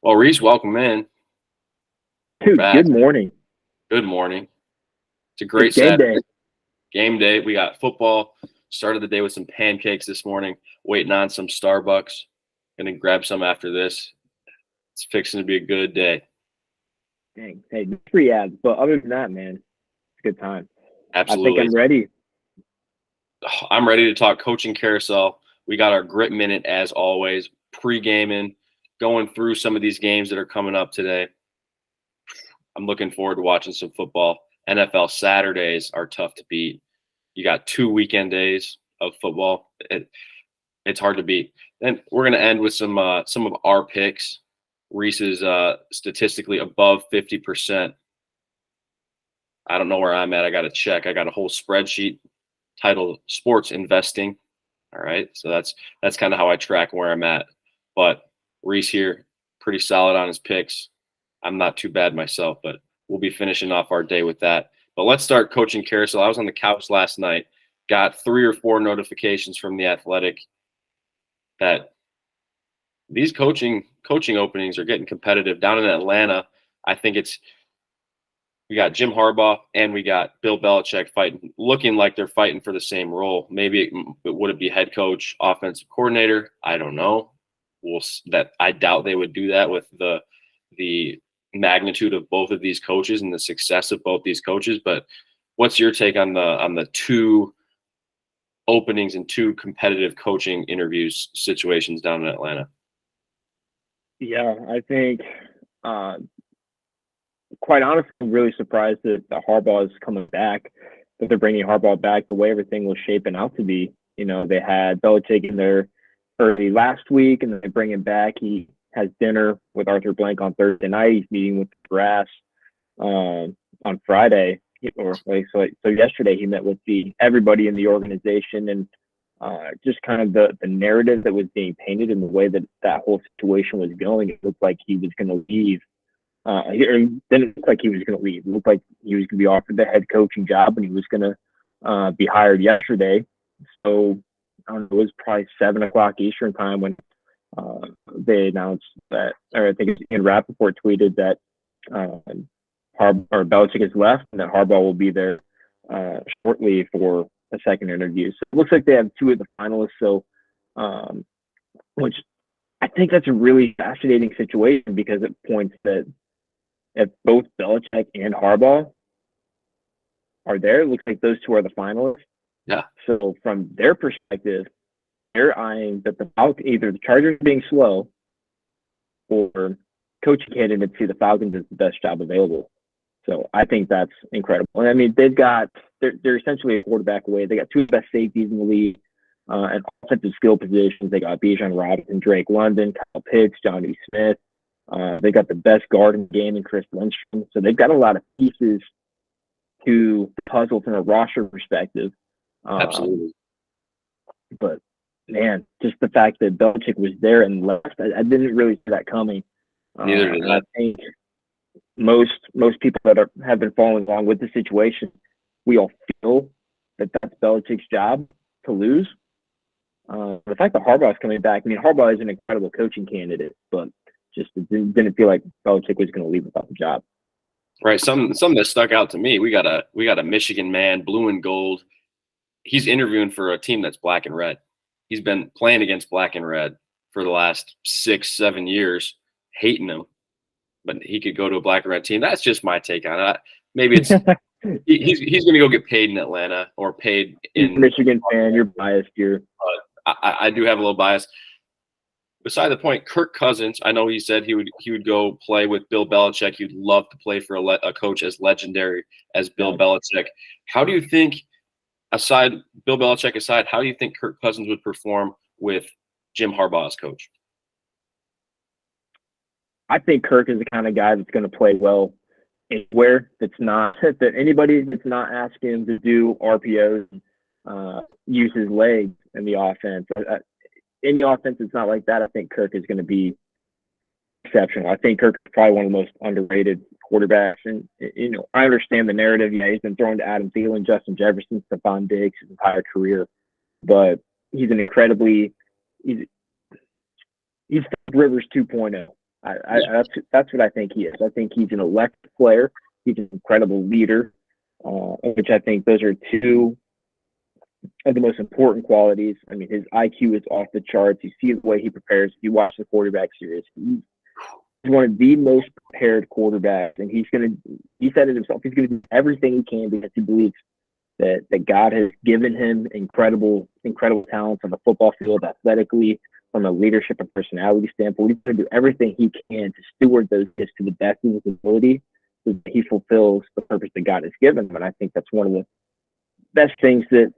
Well, Reese, welcome in. We're Dude, back. good morning. Good morning. It's a It's great game Saturday. day. Game day. We got football. Started the day with some pancakes this morning, waiting on some Starbucks. Gonna grab some after this. It's fixing to be a good day. Dang. Hey, no free ads. But other than that, man, it's a good time. I think Absolutely. I'm ready. I'm ready to talk coaching carousel. We got our grit minute as always, pre-gaming, going through some of these games that are coming up today. I'm looking forward to watching some football. NFL Saturdays are tough to beat. You got 2 weekend days of football. It's hard to beat. Then we're going to end with some of our picks. Reese is statistically above 50%. I don't know where I'm at. I got to check. I got a whole spreadsheet titled Sports Investing. All right, so that's kind of how I track where I'm at. But Reese here, pretty solid on his picks. I'm not too bad myself, but we'll be finishing off our day with that. But let's start coaching carousel. I was on the couch last night, got 3 or 4 notifications from the Athletic that these coaching openings are getting competitive down in Atlanta. I think we got Jim Harbaugh and we got Bill Belichick fighting, looking like they're fighting for the same role. Maybe would it be head coach, offensive coordinator? I don't know. I doubt they would do that with the magnitude of both of these coaches and the success of both these coaches. But what's your take on the two openings and two competitive coaching interviews situations down in Atlanta? Yeah, I think, uh, quite honestly, I'm really surprised that Harbaugh is coming back, that they're bringing Harbaugh back the way everything was shaping out to be. They had Belichick in there early last week, and then they bring him back. He has dinner with Arthur Blank on Thursday night. He's meeting with the brass on Friday, or so yesterday he met with the everybody in the organization, and just kind of the narrative that was being painted and the way that whole situation was going. It looked like he was going to leave. It didn't look like he was going to leave. It looked like he was going to be offered the head coaching job, and he was going to be hired yesterday. So I don't know, it was probably 7 o'clock Eastern time when they announced that, or I think Ian Rappaport tweeted that Belichick has left and that Harbaugh will be there shortly for a second interview. So it looks like they have two of the finalists. So, which I think that's a really fascinating situation because it points that if both Belichick and Harbaugh are there, it looks like those two are the finalists. Yeah. So from their perspective, they're eyeing that either the Chargers being slow or coaching candidates see the Falcons as the best job available. So I think that's incredible. And I mean, they're essentially a quarterback away. They got two of the best safeties in the league, and offensive skill positions. They got Bijan Robinson, Drake London, Kyle Pitts, Johnny Smith. They got the best guard in the game in Chris Lindstrom. So they've got a lot of pieces to the puzzle from a roster perspective. Absolutely. But man, just the fact that Belichick was there and left, I didn't really see that coming. Neither did I. I think most people that have been following along with the situation, we all feel that that's Belichick's job to lose. The fact that Harbaugh is coming back, I mean, Harbaugh is an incredible coaching candidate, but just didn't feel like Belichick was going to leave without the job. Right. Something that stuck out to me. We got a Michigan man, blue and gold. He's interviewing for a team that's black and red. He's been playing against black and red for the last 6-7 years, hating them. But he could go to a black and red team. That's just my take on it. Maybe it's he's going to go get paid in Atlanta or paid in Michigan fan. You're biased here. I do have a little bias. Beside the point, Kirk Cousins, I know he said he would go play with Bill Belichick. He'd love to play for a coach as legendary as Bill Belichick. How do you think, Bill Belichick aside, how do you think Kirk Cousins would perform with Jim Harbaugh as coach? I think Kirk is the kind of guy that's going to play well anywhere that anybody that's not asking him to do RPOs, use his legs in the offense. In the offense, it's not like that. I think Kirk is going to be exceptional. I think Kirk is probably one of the most underrated quarterbacks. And, I understand the narrative. He's been thrown to Adam Thielen, Justin Jefferson, Stephon Diggs his entire career. But he's he's Rivers 2.0. That's what I think he is. I think he's an electric player. He's an incredible leader, which I think those are two of the most important qualities. I mean, his IQ is off the charts. You see the way he prepares. If you watch the quarterback series, he's one of the most prepared quarterbacks, and he said it himself, he's going to do everything he can because he believes that God has given him incredible talents on the football field, athletically, from a leadership and personality standpoint. He's going to do everything he can to steward those gifts to the best of his ability so that he fulfills the purpose that God has given him. And I think that's one of the best things that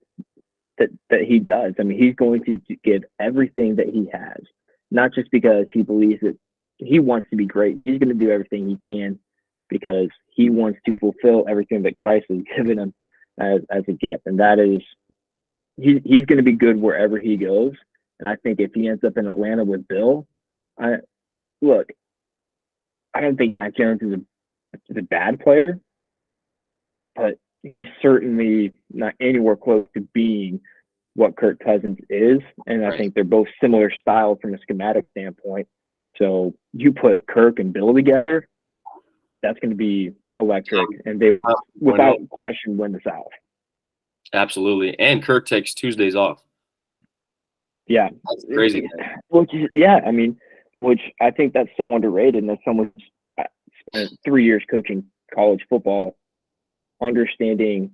he does. I mean, he's going to give everything that he has, not just because he believes that he wants to be great. He's going to do everything he can because he wants to fulfill everything that Christ has given him as a gift. And that is, he's going to be good wherever he goes. And I think if he ends up in Atlanta with Bill, I don't think Mac Jones is a bad player, but he's certainly not anywhere close to being what Kirk Cousins is. And I think they're both similar styles from a schematic standpoint. So you put Kirk and Bill together, that's going to be electric. And they, without question, win the South. Absolutely. And Kirk takes Tuesdays off. Yeah. That's crazy. I mean, which I think that's so underrated. And as someone who's spent 3 years coaching college football, understanding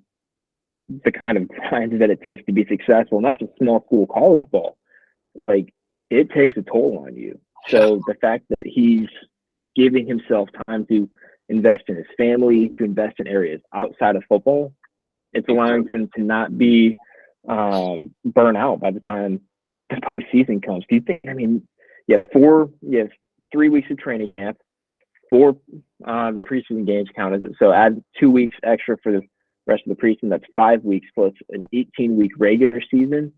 the kind of grind that it takes to be successful, not just small school college ball, like it takes a toll on you. So the fact that he's giving himself time to invest in his family, to invest in areas outside of football, it's allowing him to not be burnt out by the time the season comes. Do you think? I mean, 3 weeks of training camp, 4 preseason games counted. So add 2 weeks extra for the rest of the preseason. That's 5 weeks plus an 18-week regular season.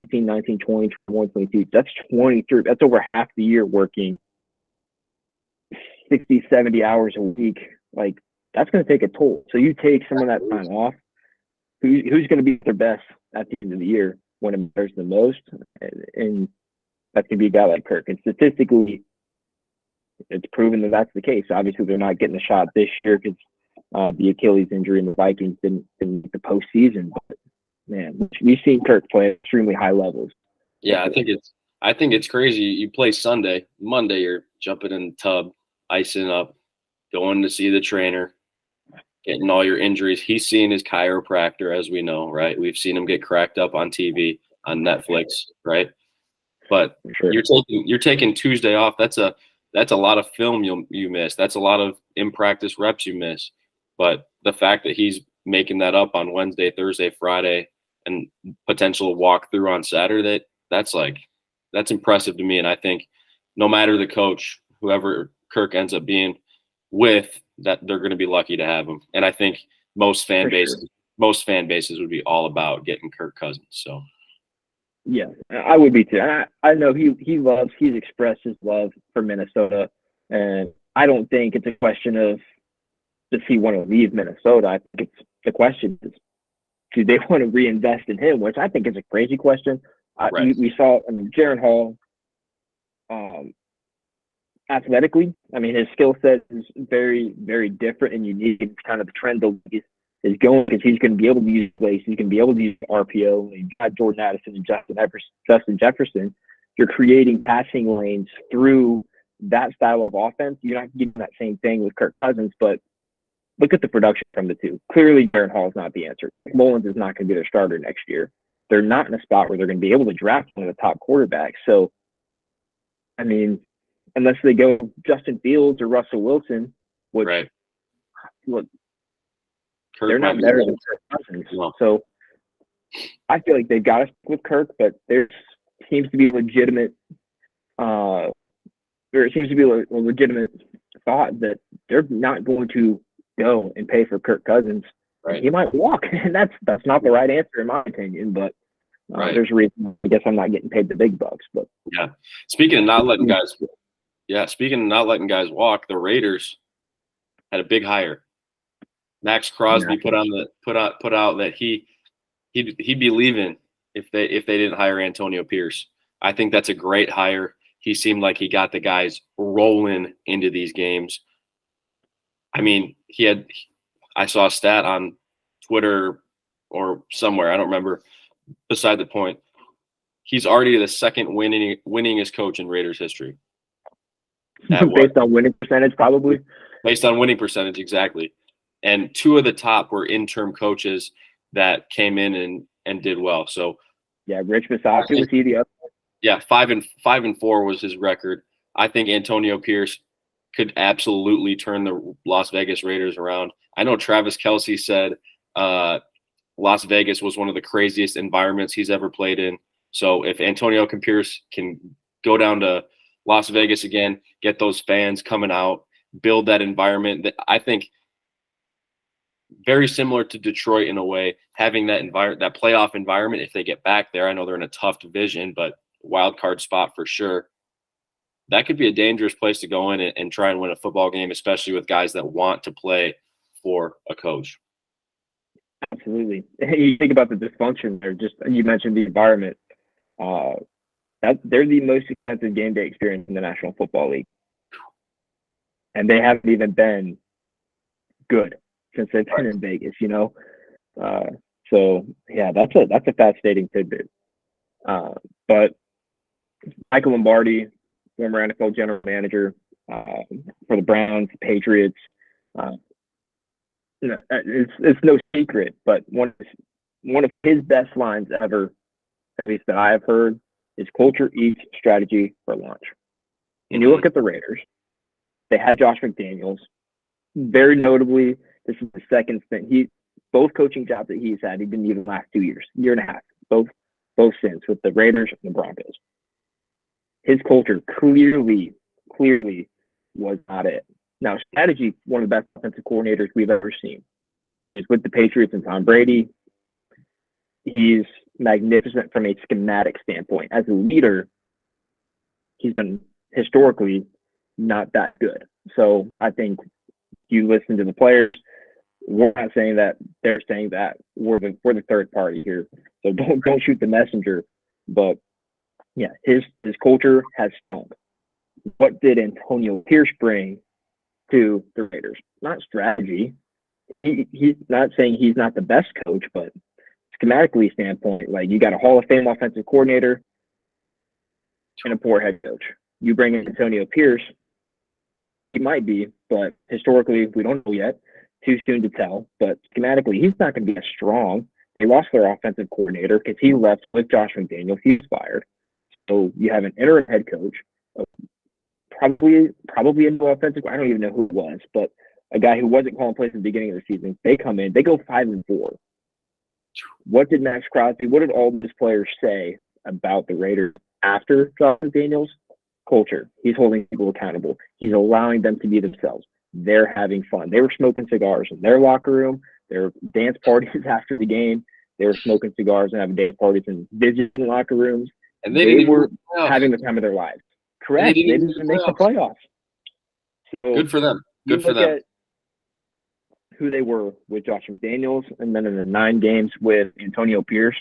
18, 19, 20, 21, 22. That's 23. That's over half the year working 60, 70 hours a week. Like, that's going to take a toll. So you take some of that time off. Who's going to be their best at the end of the year when it matters the most? And that's going to be a guy like Kirk. And statistically, it's proven that that's the case. Obviously, they're not getting a shot this year because the Achilles injury and the Vikings didn't make the postseason. But man, we've seen Kirk play at extremely high levels. Yeah, I think it's crazy. You play Sunday, Monday, you're jumping in the tub, icing up, going to see the trainer, getting all your injuries. He's seeing his chiropractor, as we know, right? We've seen him get cracked up on TV, on Netflix, right? But Sure. you're taking Tuesday off. That's a lot of film you miss. That's a lot of in-practice reps you miss. But the fact that he's making that up on Wednesday, Thursday, Friday, and potential walkthrough on Saturday, that's impressive to me. And I think no matter the coach, whoever Kirk ends up being with, that they're going to be lucky to have him. And I think most fan bases would be all about getting Kirk Cousins. So yeah, I would be too. I know he's expressed his love for Minnesota, and I don't think it's a question of does he want to leave Minnesota. I think the question is, do they want to reinvest in him, which I think is a crazy question. Right. We saw, Jaron Hall, athletically, I mean, his skill set is very, very different and unique. It's kind of the trend the league is going because he's going to be able to use place. He's going to be able to use RPO. And got Jordan Addison and Justin Jefferson. You're creating passing lanes through that style of offense. You're not getting that same thing with Kirk Cousins, but look at the production from the two. Clearly, Jaron Hall is not the answer. Mullins is not going to be their starter next year. They're not in a spot where they're going to be able to draft one of the top quarterbacks. So, I mean, unless they go Justin Fields or Russell Wilson, which look, they're not better than Kirk Cousins. No. So, I feel like they've got to stick with Kirk, but there seems to be a legitimate thought that they're not going to go and pay for Kirk Cousins. Right. He might walk, and that's not the right answer in my opinion. But there's a reason. I guess I'm not getting paid the big bucks. But yeah, speaking of not letting guys walk, the Raiders had a big hire. Max Crosby put out that he'd be leaving if they didn't hire Antonio Pierce. I think that's a great hire. he seemed like he got the guys rolling into these games. I mean, I saw a stat on Twitter or somewhere, I don't remember, beside the point. He's already the second winningest coach in Raiders history. Based on winning percentage, probably. Based on winning percentage, exactly. And two of the top were interim coaches that came in and did well. So yeah, Rich Bisaccia was he the other? Yeah, 5-4 was his record. I think Antonio Pierce could absolutely turn the Las Vegas Raiders around. I know Travis Kelce said Las Vegas was one of the craziest environments he's ever played in. So if Antonio Pierce can go down to Las Vegas again, get those fans coming out, build that environment, that I think very similar to Detroit in a way, having that playoff environment. If they get back there, I know they're in a tough division, but wild card spot for sure. That could be a dangerous place to go in and try and win a football game, especially with guys that want to play for a coach. Absolutely. You think about the dysfunction there. Just you mentioned the environment. They're the most expensive game day experience in the National Football League, and they haven't even been good since they've been in Vegas. So yeah, that's a fascinating tidbit. But Michael Lombardi, former NFL general manager for the Browns, Patriots. It's no secret, but one of his best lines ever, at least that I have heard, is culture eats strategy for lunch. And you look at the Raiders, they had Josh McDaniels. Very notably, this is the second stint. Both coaching jobs that he's had, he didn't even last 2 years, year and a half, both stints with the Raiders and the Broncos. His culture clearly was not it. Now, strategy, one of the best offensive coordinators we've ever seen, is with the Patriots and Tom Brady. He's magnificent from a schematic standpoint. As a leader, he's been historically not that good. So I think you listen to the players. We're not saying that; they're saying that we're the third party here. So don't shoot the messenger. But yeah, his culture has stunk. What did Antonio Pierce bring to the Raiders? Not strategy. He's not saying he's not the best coach, but schematically standpoint, like you got a Hall of Fame offensive coordinator and a poor head coach. You bring in Antonio Pierce, he might be, but historically we don't know yet. Too soon to tell. But schematically, he's not going to be as strong. They lost their offensive coordinator because he left with Josh McDaniels. He was fired. So you have an interim head coach, probably a new offensive. I don't even know who it was, but a guy who wasn't calling plays at the beginning of the season. They come in, they go 5-4. What did Max Crosby? What did all these players say about the Raiders after Josh McDaniels? Culture. He's holding people accountable. He's allowing them to be themselves. They're having fun. They were smoking cigars in their locker room. There were dance parties after the game. They were smoking cigars and having dance parties in Divisional locker rooms. And they were having the time of their lives. Correct. They didn't even make the playoffs. So good for them. Good for them. Who they were with Josh McDaniels, and then in the 9 games with Antonio Pierce,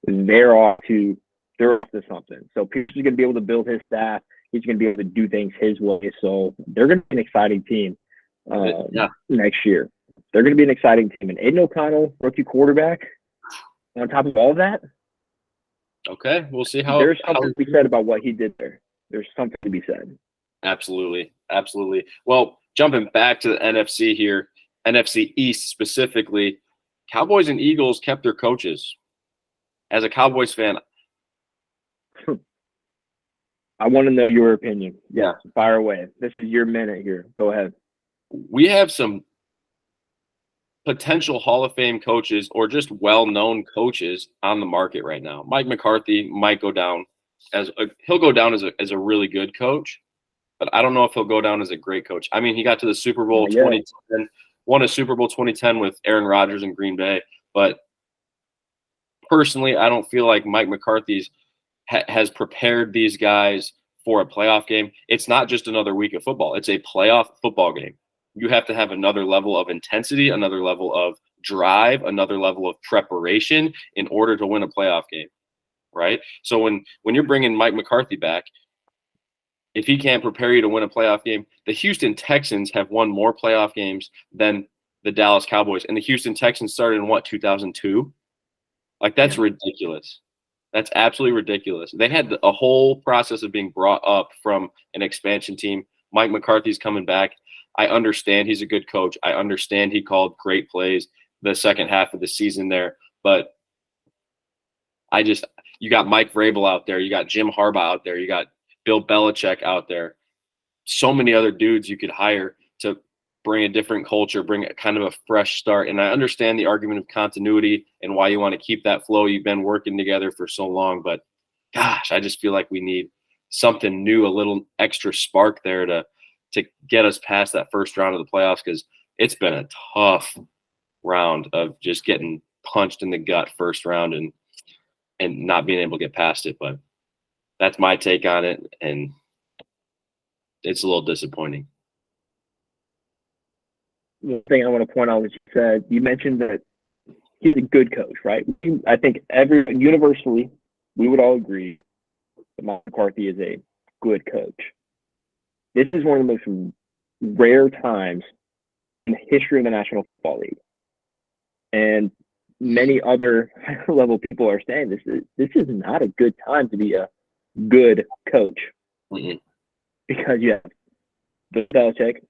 they're off to something. So Pierce is going to be able to build his staff. He's going to be able to do things his way. So they're going to be an exciting team next year. They're going to be an exciting team. And Aiden O'Connell, rookie quarterback, on top of all that. Okay, we'll see how. There's something to be said about what he did there. There's something to be said. Absolutely. Well, jumping back to the NFC here, NFC East specifically, Cowboys and Eagles kept their coaches. As a Cowboys fan, I want to know your opinion. Yeah, fire away. This is your minute here. Go ahead. We have some potential Hall of Fame coaches or just well-known coaches on the market right now. Mike McCarthy might go down as a really good coach, but I don't know if he'll go down as a great coach. I mean, he got to the Super Bowl 2010, won a Super Bowl 2010 with Aaron Rodgers in Green Bay, but personally, I don't feel like Mike McCarthy's has prepared these guys for a playoff game. It's not just another week of football. It's a playoff football game. You have to have another level of intensity, another level of drive, another level of preparation in order to win a playoff game, right? So when you're bringing Mike McCarthy back, if he can't prepare you to win a playoff game, the Houston Texans have won more playoff games than the Dallas Cowboys. And the Houston Texans started in what, 2002? Like, that's ridiculous. That's absolutely ridiculous. They had a whole process of being brought up from an expansion team. Mike McCarthy's coming back. I understand he's a good coach. I understand he called great plays the second half of the season there. But you got Mike Vrabel out there. You got Jim Harbaugh out there. You got Bill Belichick out there. So many other dudes you could hire to bring a different culture, bring a kind of a fresh start. And I understand the argument of continuity and why you want to keep that flow. You've been working together for so long, but gosh, I just feel like we need something new, a little extra spark there to get us past that first round of the playoffs, because it's been a tough round of just getting punched in the gut first round and not being able to get past it. But that's my take on it, and it's a little disappointing. The thing I want to point out what you said, you mentioned that he's a good coach, right? I think universally, we would all agree that Mike McCarthy is a good coach. This is one of the most rare times in the history of the National Football League. And many other higher-level people are saying this is not a good time to be a good coach. Mm-hmm. Because you have Bill Belichick,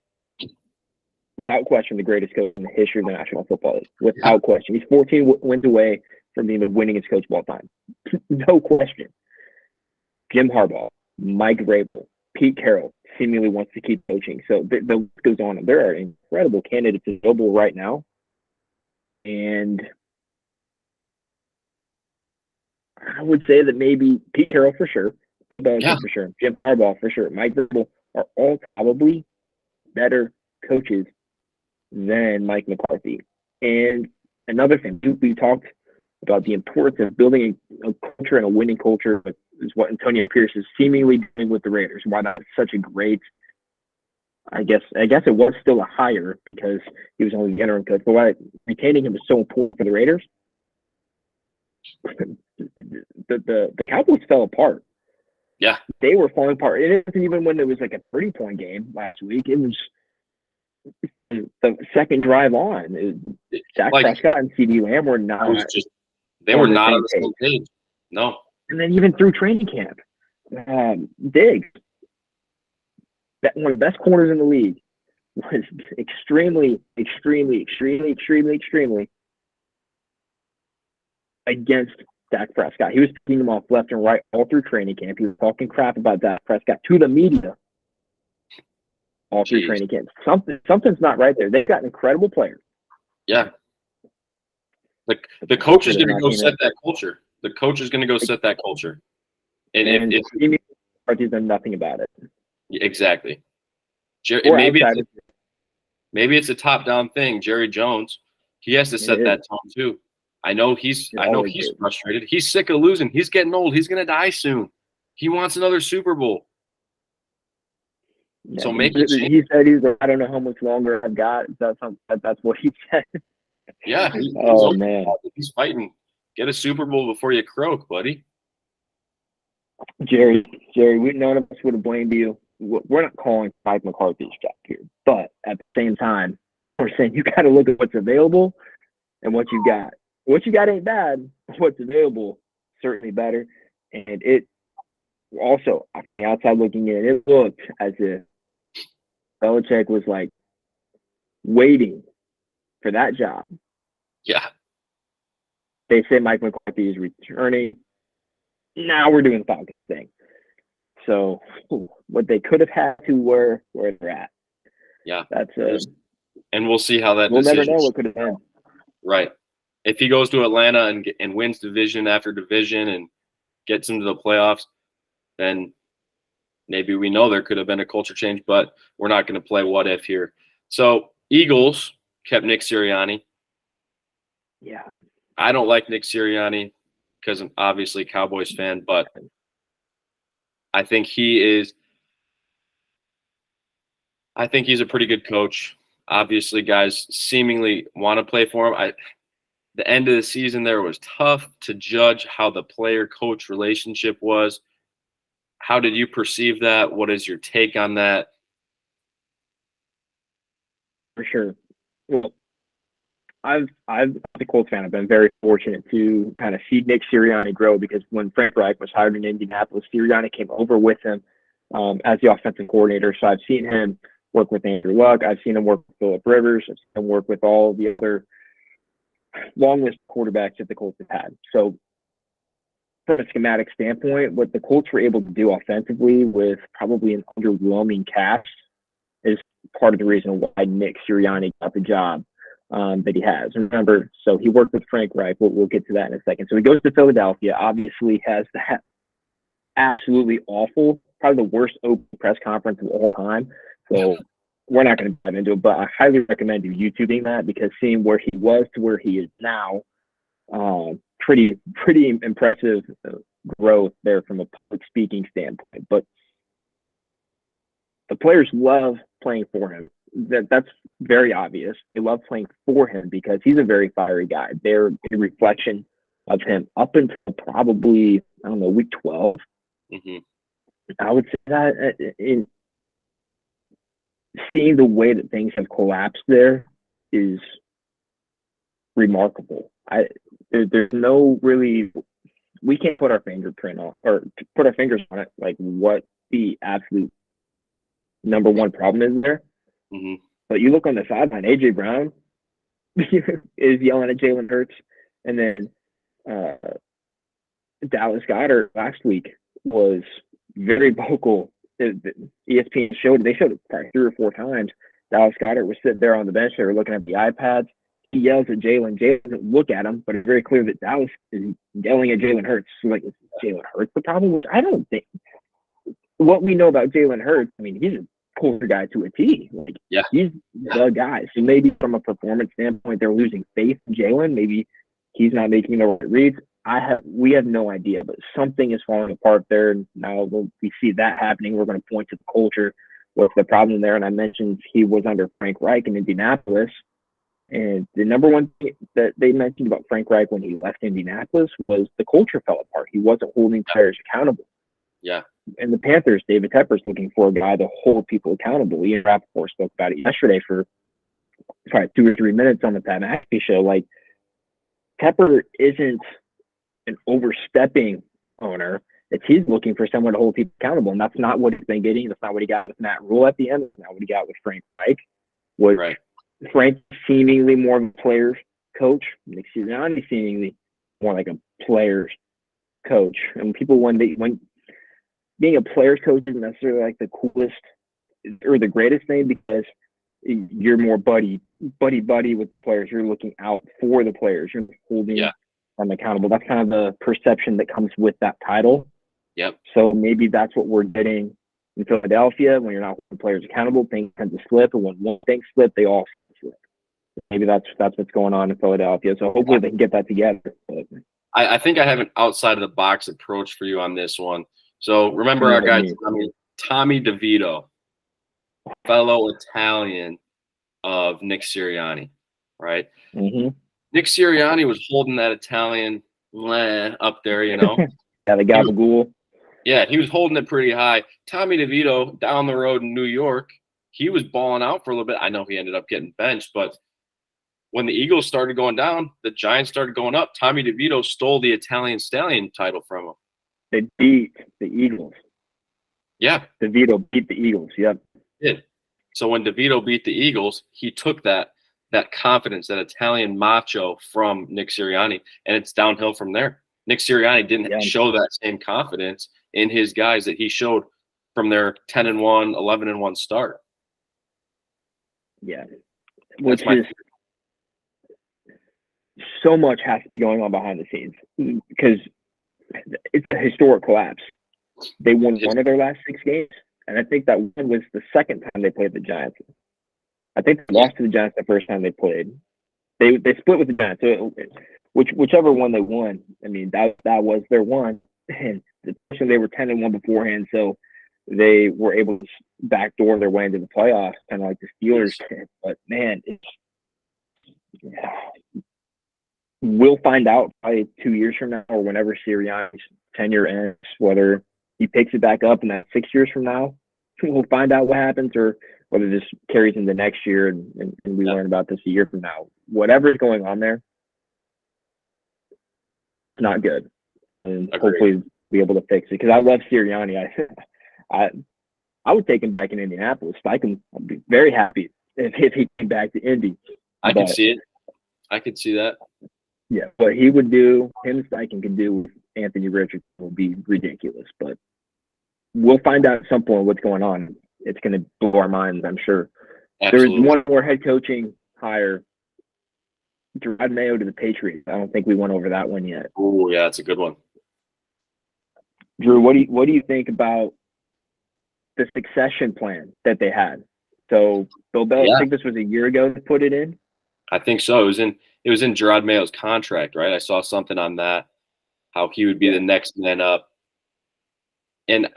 without question, the greatest coach in the history of the National Football League. Without question. He's 14 wins away from being the winningest coach of all time. No question. Jim Harbaugh, Mike Vrabel, Pete Carroll seemingly wants to keep coaching. So the list goes on. There are incredible candidates available right now. And I would say that maybe Pete Carroll for sure, Belichick for sure, Jim Harbaugh for sure, Mike Vrabel are all probably better coaches than Mike McCarthy. And another thing, we talked about the importance of building a culture and a winning culture, is what Antonio Pierce is seemingly doing with the Raiders. Why that's such a great, I guess it was still a hire because he was only the interim coach, but why retaining him is so important for the Raiders. The Cowboys fell apart. Yeah. They were falling apart. It isn't even when it was like a 30-point game last week. It was the second drive on. Dak Prescott and CeeDee Lamb were not. They were not on the same page. No. And then even through training camp, Diggs, one of the best corners in the league, was extremely against Dak Prescott. He was picking him off left and right all through training camp. He was talking crap about Dak Prescott to the media all through training camp. Something's not right there. They've got incredible players. Yeah. The coach is going to go set that culture. The coach is going to go set that culture. And if McCarthy's done nothing about it. Exactly. Maybe it's a top-down thing. Jerry Jones, he has to set that tone too. I know he's frustrated. He's sick of losing. He's getting old. He's going to die soon. He wants another Super Bowl. Yeah, so maybe he said I don't know how much longer I've got. That's what he said. Yeah. Man, he's fighting. Get a Super Bowl before you croak, buddy. Jerry, none of us would have blamed you. We're not calling Mike McCarthy's job here, but at the same time, we're saying you got to look at what's available and what you got. What you got ain't bad. What's available certainly better. And it also, on the outside looking in, it looked as if Belichick was like waiting for that job. Yeah. They say Mike McCarthy is returning. Now we're doing the Falcons thing. So what they could have had to where they're at. Yeah. That's and we'll see how that we'll never know what could have been. Right. If he goes to Atlanta and wins division after division and gets into the playoffs, then maybe we know there could have been a culture change, but we're not going to play what if here. So Eagles kept Nick Sirianni. Yeah. I don't like Nick Sirianni because I'm obviously a Cowboys fan, but I think he's a pretty good coach. Obviously, guys seemingly want to play for him. The end of the season there was tough to judge how the player-coach relationship was. How did you perceive that? What is your take on that? For sure. Well, as a Colts fan, I've been very fortunate to kind of see Nick Sirianni grow, because when Frank Reich was hired in Indianapolis, Sirianni came over with him as the offensive coordinator. So I've seen him work with Andrew Luck. I've seen him work with Phillip Rivers. I've seen him work with all the other long list quarterbacks that the Colts have had. So from a schematic standpoint, what the Colts were able to do offensively with probably an underwhelming cast is part of the reason why Nick Sirianni got the job that he has. And remember, so he worked with Frank Reich. We'll get to that in a second. So he goes to Philadelphia, obviously has that absolutely awful, probably the worst open press conference of all time. So we're not going to dive into it, but I highly recommend you YouTubing that, because seeing where he was to where he is now, pretty impressive growth there from a public speaking standpoint. But the players love playing for him. That's very obvious. They love playing for him because he's a very fiery guy. They're a reflection of him up until probably, I don't know, week 12. Mm-hmm. I would say that in seeing the way that things have collapsed there is remarkable. There's no really, we can't put our fingerprint on, or put our fingers on it, like what the absolute number one problem is there. Mm-hmm. But you look on the sideline, AJ Brown is yelling at Jalen Hurts, and then Dallas Goedert last week was very vocal. ESPN showed it probably 3 or 4 times. Dallas Goedert was sitting there on the bench. They were looking at the iPads. He yells at Jalen. Jalen doesn't look at him, but it's very clear that Dallas is yelling at Jalen Hurts. So, like, is Jalen Hurts the problem? I don't think. What we know about Jalen Hurts, I mean, he's a culture guy to a T. Like, Yeah. He's the guy. So maybe from a performance standpoint, they're losing faith in Jalen. Maybe he's not making the right reads. We have no idea, but something is falling apart there. And now we see that happening. We're going to point to the culture. What's the problem there? And I mentioned he was under Frank Reich in Indianapolis. And the number one thing that they mentioned about Frank Reich when he left Indianapolis was the culture fell apart. He wasn't holding players accountable. Yeah. And the Panthers, David Tepper's looking for a guy to hold people accountable. Ian Rappaport spoke about it yesterday for probably 2 or 3 minutes on the Pat McAfee show. Like, Tepper isn't an overstepping owner. He's looking for someone to hold people accountable, and that's not what he's been getting. That's not what he got with Matt Rule at the end. That's not what he got with Frank Reich. Right. Frank seemingly more of a player's coach. Nick Sirianni seemingly more like a player's coach. And people, when being a player's coach isn't necessarily like the coolest or the greatest thing, because you're more buddy with players. You're looking out for the players. You're holding them accountable. That's kind of the perception that comes with that title. Yep. So maybe that's what we're getting in Philadelphia. When you're not holding players accountable, things tend to slip. And when one thing slips, they all slip. Maybe that's what's going on in Philadelphia. So hopefully they can get that together. But I think I have an outside of the box approach for you on this one. So remember our guy Tommy DeVito, fellow Italian of Nick Sirianni, right? Mm-hmm. Nick Sirianni was holding that Italian up there, you know. Yeah, the gabagool. Yeah, he was holding it pretty high. Tommy DeVito down the road in New York, he was balling out for a little bit. I know he ended up getting benched, but when the Eagles started going down, the Giants started going up. Tommy DeVito stole the Italian Stallion title from him. They beat the Eagles. Yeah. DeVito beat the Eagles. Yep. He did. So when DeVito beat the Eagles, he took that confidence, that Italian macho from Nick Sirianni, and it's downhill from there. Nick Sirianni didn't show that same confidence in his guys that he showed from their 10-1, 11-1 start. Yeah. Which is so much has to be going on behind the scenes, because it's a historic collapse. They won one of their last 6 games, and I think that one was the second time they played the Giants. I think they lost to the Giants the first time they played. They split with the Giants. So whichever one they won, I mean, that was their one. And they were 10-1 beforehand, so they were able to backdoor their way into the playoffs, kind of like the Steelers did. But man, we'll find out probably 2 years from now, or whenever Sirianni's tenure ends, whether he picks it back up, and that 6 years from now, we'll find out what happens, or whether this carries into next year and we learn about this a year from now. Whatever's going on there, it's not good. And Agreed. hopefully be able to fix it. Because I love Sirianni. I would take him back in Indianapolis. I'd be very happy if he came back to Indy. I can see it. I could see that. Yeah, what he would do, him and Steichen could do with Anthony Richardson would be ridiculous. But we'll find out at some point what's going on. It's going to blow our minds, I'm sure. Absolutely. There's one more head coaching hire, Drew Mayo to the Patriots. I don't think we went over that one yet. Oh, yeah, that's a good one. Drew, what do you think about the succession plan that they had? So Bill Belichick, I think this was a year ago to put it in. I think so. It was in Gerard Mayo's contract, right? I saw something on that, how he would be the next man up. And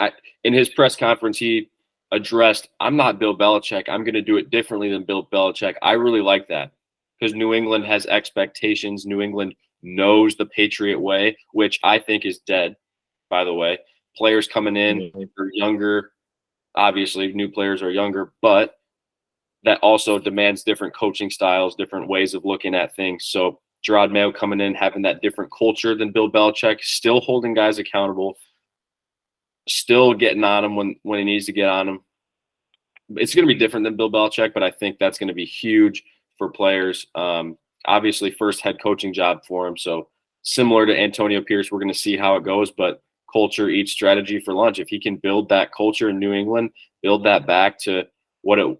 in his press conference, he addressed, I'm not Bill Belichick. I'm going to do it differently than Bill Belichick. I really like that because New England has expectations. New England knows the Patriot way, which I think is dead, by the way. Players coming in are younger. Obviously, new players are younger, but that also demands different coaching styles, different ways of looking at things. So Gerard Mayo coming in, having that different culture than Bill Belichick, still holding guys accountable, still getting on him when he needs to get on him. It's going to be different than Bill Belichick, but I think that's going to be huge for players. Obviously, first head coaching job for him. So similar to Antonio Pierce, we're going to see how it goes, but culture eats strategy for lunch. If he can build that culture in New England, build that back to what it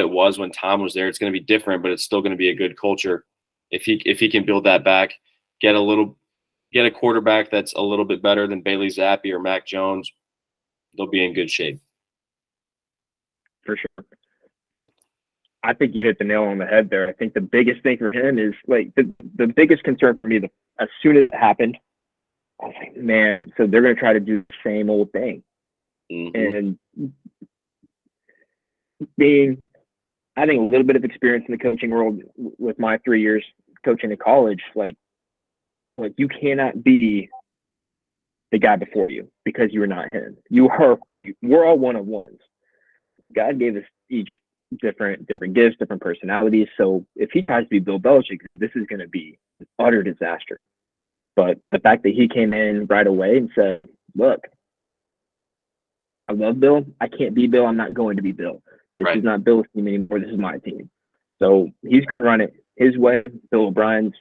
was when Tom was there, it's going to be different, but it's still going to be a good culture. If he can build that back, get a quarterback that's a little bit better than Bailey Zappi or Mac Jones, they'll be in good shape. For sure. I think you hit the nail on the head there. I think the biggest thing for him is like the biggest concern for me, as soon as it happened, I was like, man, so they're going to try to do the same old thing. And having a little bit of experience in the coaching world with my 3 years coaching in college, like you cannot be the guy before you because you're not him. We're all one-on-ones. God gave us each different gifts, different personalities. So if he tries to be Bill Belichick, this is going to be an utter disaster. But the fact that he came in right away and said, look, I love Bill. I can't be Bill. I'm not going to be Bill. This is not Bill's team anymore. This is my team. So he's going to run it his way. Bill O'Brien's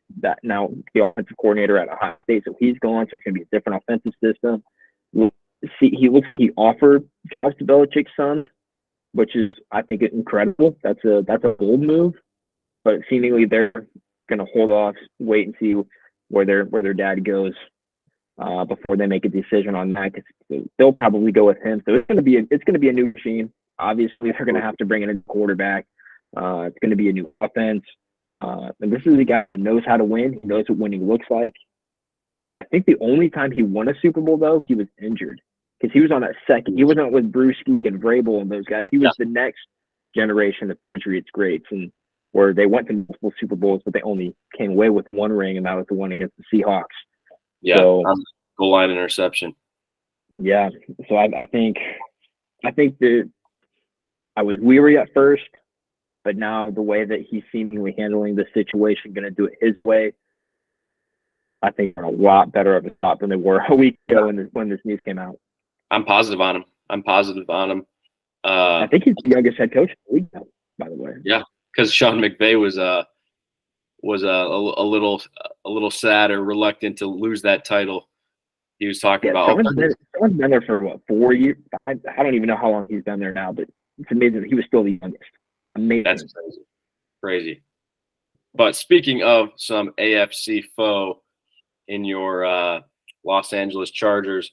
now the offensive coordinator at Ohio State. So he's gone. So it's going to be a different offensive system. We'll see. He offered jobs to Belichick's son, which is, I think, incredible. That's a bold move. But seemingly they're going to hold off, wait and see where their dad goes before they make a decision on that. Because they'll probably go with him. So it's going to be a new machine. Obviously, they're going to have to bring in a quarterback. It's going to be a new offense. And this is a guy who knows how to win. He knows what winning looks like. I think the only time he won a Super Bowl, though, he was injured. Because he was on that second. He wasn't with Brewski and Vrabel and those guys. He was the next generation of Patriots greats, and where they went to multiple Super Bowls, but they only came away with one ring, and that was the one against the Seahawks. Yeah, so, goal line interception. Yeah, so I think that I was weary at first, but now the way that he's seemingly handling the situation, going to do it his way, I think they're a lot better of a spot than they were a week ago when this news came out. I'm positive on him. I think he's the youngest head coach in the league now, by the way. Yeah, because Sean McVay was a little sad or reluctant to lose that title. He was talking about. Someone's been there for what, 4 years? I don't even know how long he's been there now, but it's amazing that he was still the youngest. Amazing. That's crazy. But speaking of some AFC foe in your Los Angeles Chargers,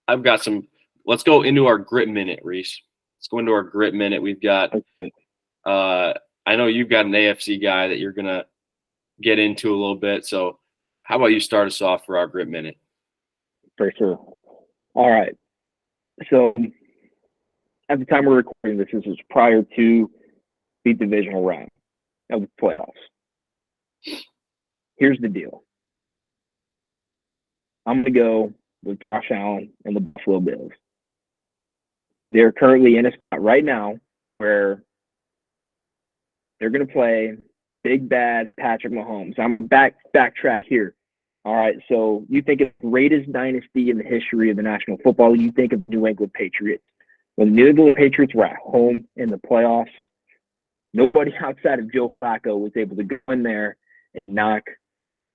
I've got some. Let's go into our grit minute, Reese. Let's go into our grit minute. We've got. I know you've got an AFC guy that you're gonna get into a little bit. So, how about you start us off for our grit minute? For sure. All right. So, at the time we're recording this was prior to the divisional round of the playoffs. Here's the deal. I'm going to go with Josh Allen and the Buffalo Bills. They're currently in a spot right now where they're going to play big bad Patrick Mahomes. I'm backtrack here. All right, so you think of the greatest dynasty in the history of the National Football League, you think of New England Patriots. When the New England Patriots were at home in the playoffs, nobody outside of Joe Flacco was able to go in there and knock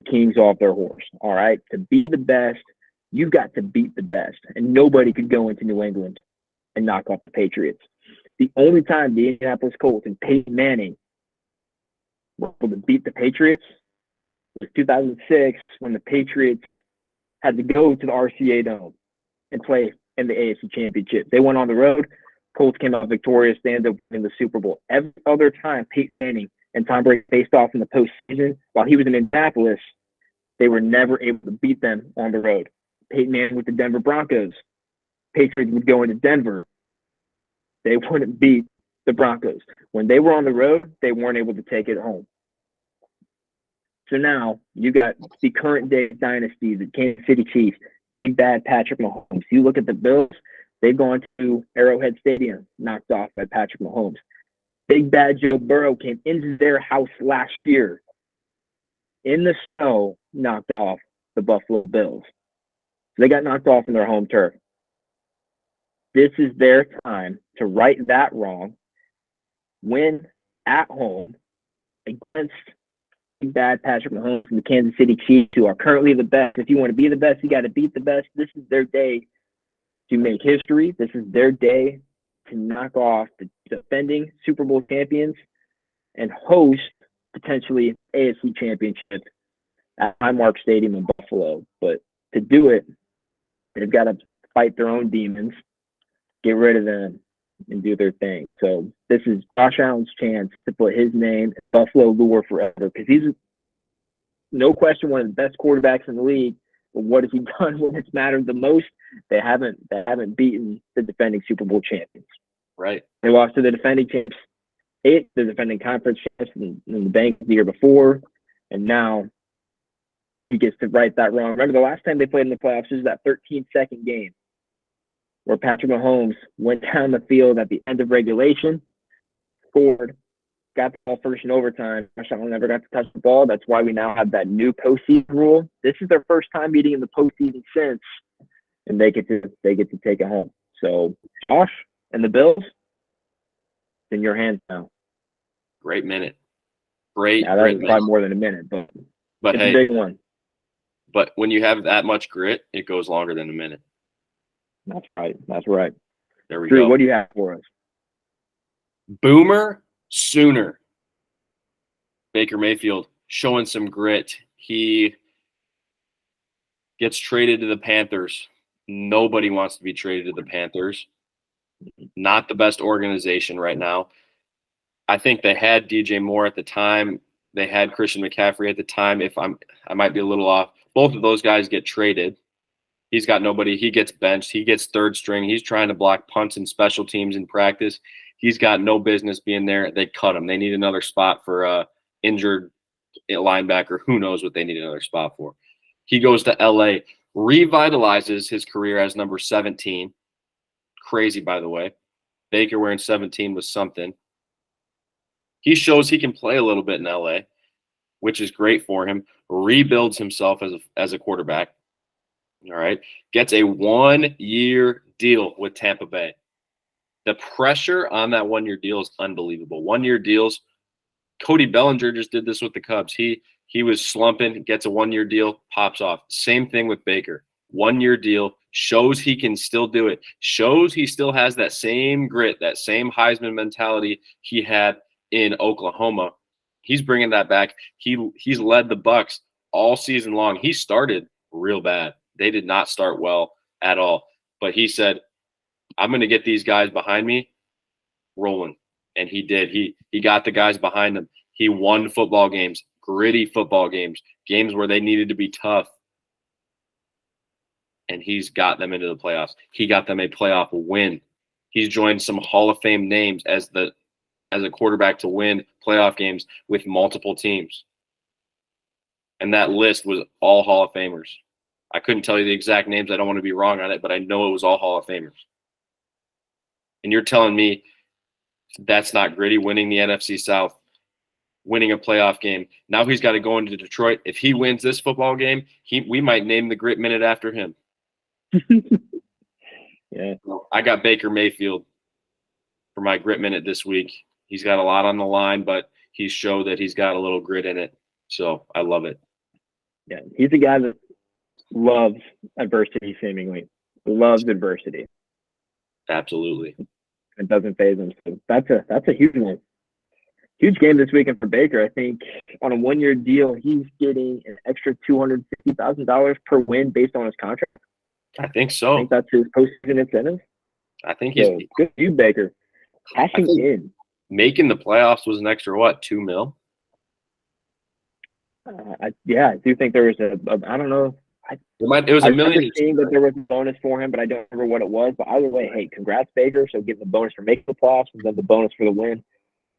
Kings off their horse. All right, to be the best, you've got to beat the best, and nobody could go into New England and knock off the Patriots. The only time the Indianapolis Colts and Peyton Manning were able to beat the Patriots was 2006 when the Patriots had to go to the RCA Dome and play in the AFC Championship. They went on the road. Colts came out victorious. They ended up winning the Super Bowl. Every other time Peyton Manning and Tom Brady faced off in the postseason while he was in Indianapolis, they were never able to beat them on the road. Peyton Manning with the Denver Broncos. Patriots would go into Denver. They wouldn't beat the Broncos. When they were on the road, they weren't able to take it home. So now you got the current day dynasty, the Kansas City Chiefs, big bad Patrick Mahomes. You look at the Bills, they've gone to Arrowhead Stadium, knocked off by Patrick Mahomes. Big bad Joe Burrow came into their house last year in the snow, knocked off the Buffalo Bills. So they got knocked off in their home turf. This is their time to right that wrong, win at home against bad Patrick Mahomes and the Kansas City Chiefs, who are currently the best. If you want to be the best, you got to beat the best. This is their day to make history. This is their day to knock off the defending Super Bowl champions and host potentially AFC Championship at Highmark Stadium in Buffalo. But to do it, they've got to fight their own demons, get rid of them, and do their thing. So this is Josh Allen's chance to put his name in Buffalo lore forever, because he's no question one of the best quarterbacks in the league. But what has he done when it's mattered the most? They haven't beaten the defending Super Bowl champions. Right. They lost to the defending champs, the defending conference champs in the bank the year before, and now he gets to right that wrong. Remember the last time they played in the playoffs, this is that 13-second game where Patrick Mahomes went down the field at the end of regulation, scored, got the ball first in overtime. Josh Allen never got to touch the ball. That's why we now have that new postseason rule. This is their first time meeting in the postseason since, and they get to take it home. So Josh and the Bills, it's in your hands now. Great minute. Great Probably minute. more than a minute, but it's hey, a big one. But when you have that much grit, it goes longer than a minute. That's right. That's right. There we Drew, go. what do you have for us? Boomer Sooner. Baker Mayfield showing some grit. He gets traded to the Panthers. Nobody wants to be traded to the Panthers. Not the best organization right now. I think they had DJ Moore at the time. They had Christian McCaffrey at the time. I might be a little off. Both of those guys get traded. He's got nobody. He gets benched. He gets third string. He's trying to block punts and special teams in practice. He's got no business being there. They cut him. They need another spot for injured linebacker. Who knows what they need another spot for. He goes to L.A., revitalizes his career as number 17. Crazy, by the way. Baker wearing 17 was something. He shows he can play a little bit in L.A., which is great for him. Rebuilds himself as a quarterback. All right. Gets a 1-year deal with Tampa Bay. The pressure on that 1-year deal is unbelievable. 1-year deals. Cody Bellinger just did this with the Cubs. He was slumping, gets a 1-year deal, pops off. Same thing with Baker. 1-year deal, shows he can still do it. Shows he still has that same grit, that same Heisman mentality he had in Oklahoma. He's bringing that back. He's led the Bucs all season long. He started real bad. They did not start well at all. But he said, I'm going to get these guys behind me rolling. And he did. He got the guys behind him. He won football games, gritty football games, games where they needed to be tough. And he's got them into the playoffs. He got them a playoff win. He's joined some Hall of Fame names as a quarterback to win playoff games with multiple teams. And that list was all Hall of Famers. I couldn't tell you the exact names. I don't want to be wrong on it, but I know it was all Hall of Famers. And you're telling me that's not gritty, winning the NFC South, winning a playoff game. Now he's got to go into Detroit. If he wins this football game, we might name the Grit Minute after him. Yeah. I got Baker Mayfield for my Grit Minute this week. He's got a lot on the line, but he's showed that he's got a little grit in it. So I love it. Yeah. He's a guy that loves adversity, seemingly. Loves adversity. Absolutely. It doesn't phase him. So that's a huge one. Huge game this weekend for Baker. I think on a 1-year deal, he's getting an extra $250,000 per win based on his contract. I think so. I think that's his postseason incentive. I think he's good for you, Baker. Cashing in. Making the playoffs was an extra, what, $2 million? I do think there was I don't know. It was $1 million. I remember seeing that there was a bonus for him, but I don't remember what it was. But either way, hey, congrats, Baker. So give the bonus for making the playoffs and then the bonus for the win.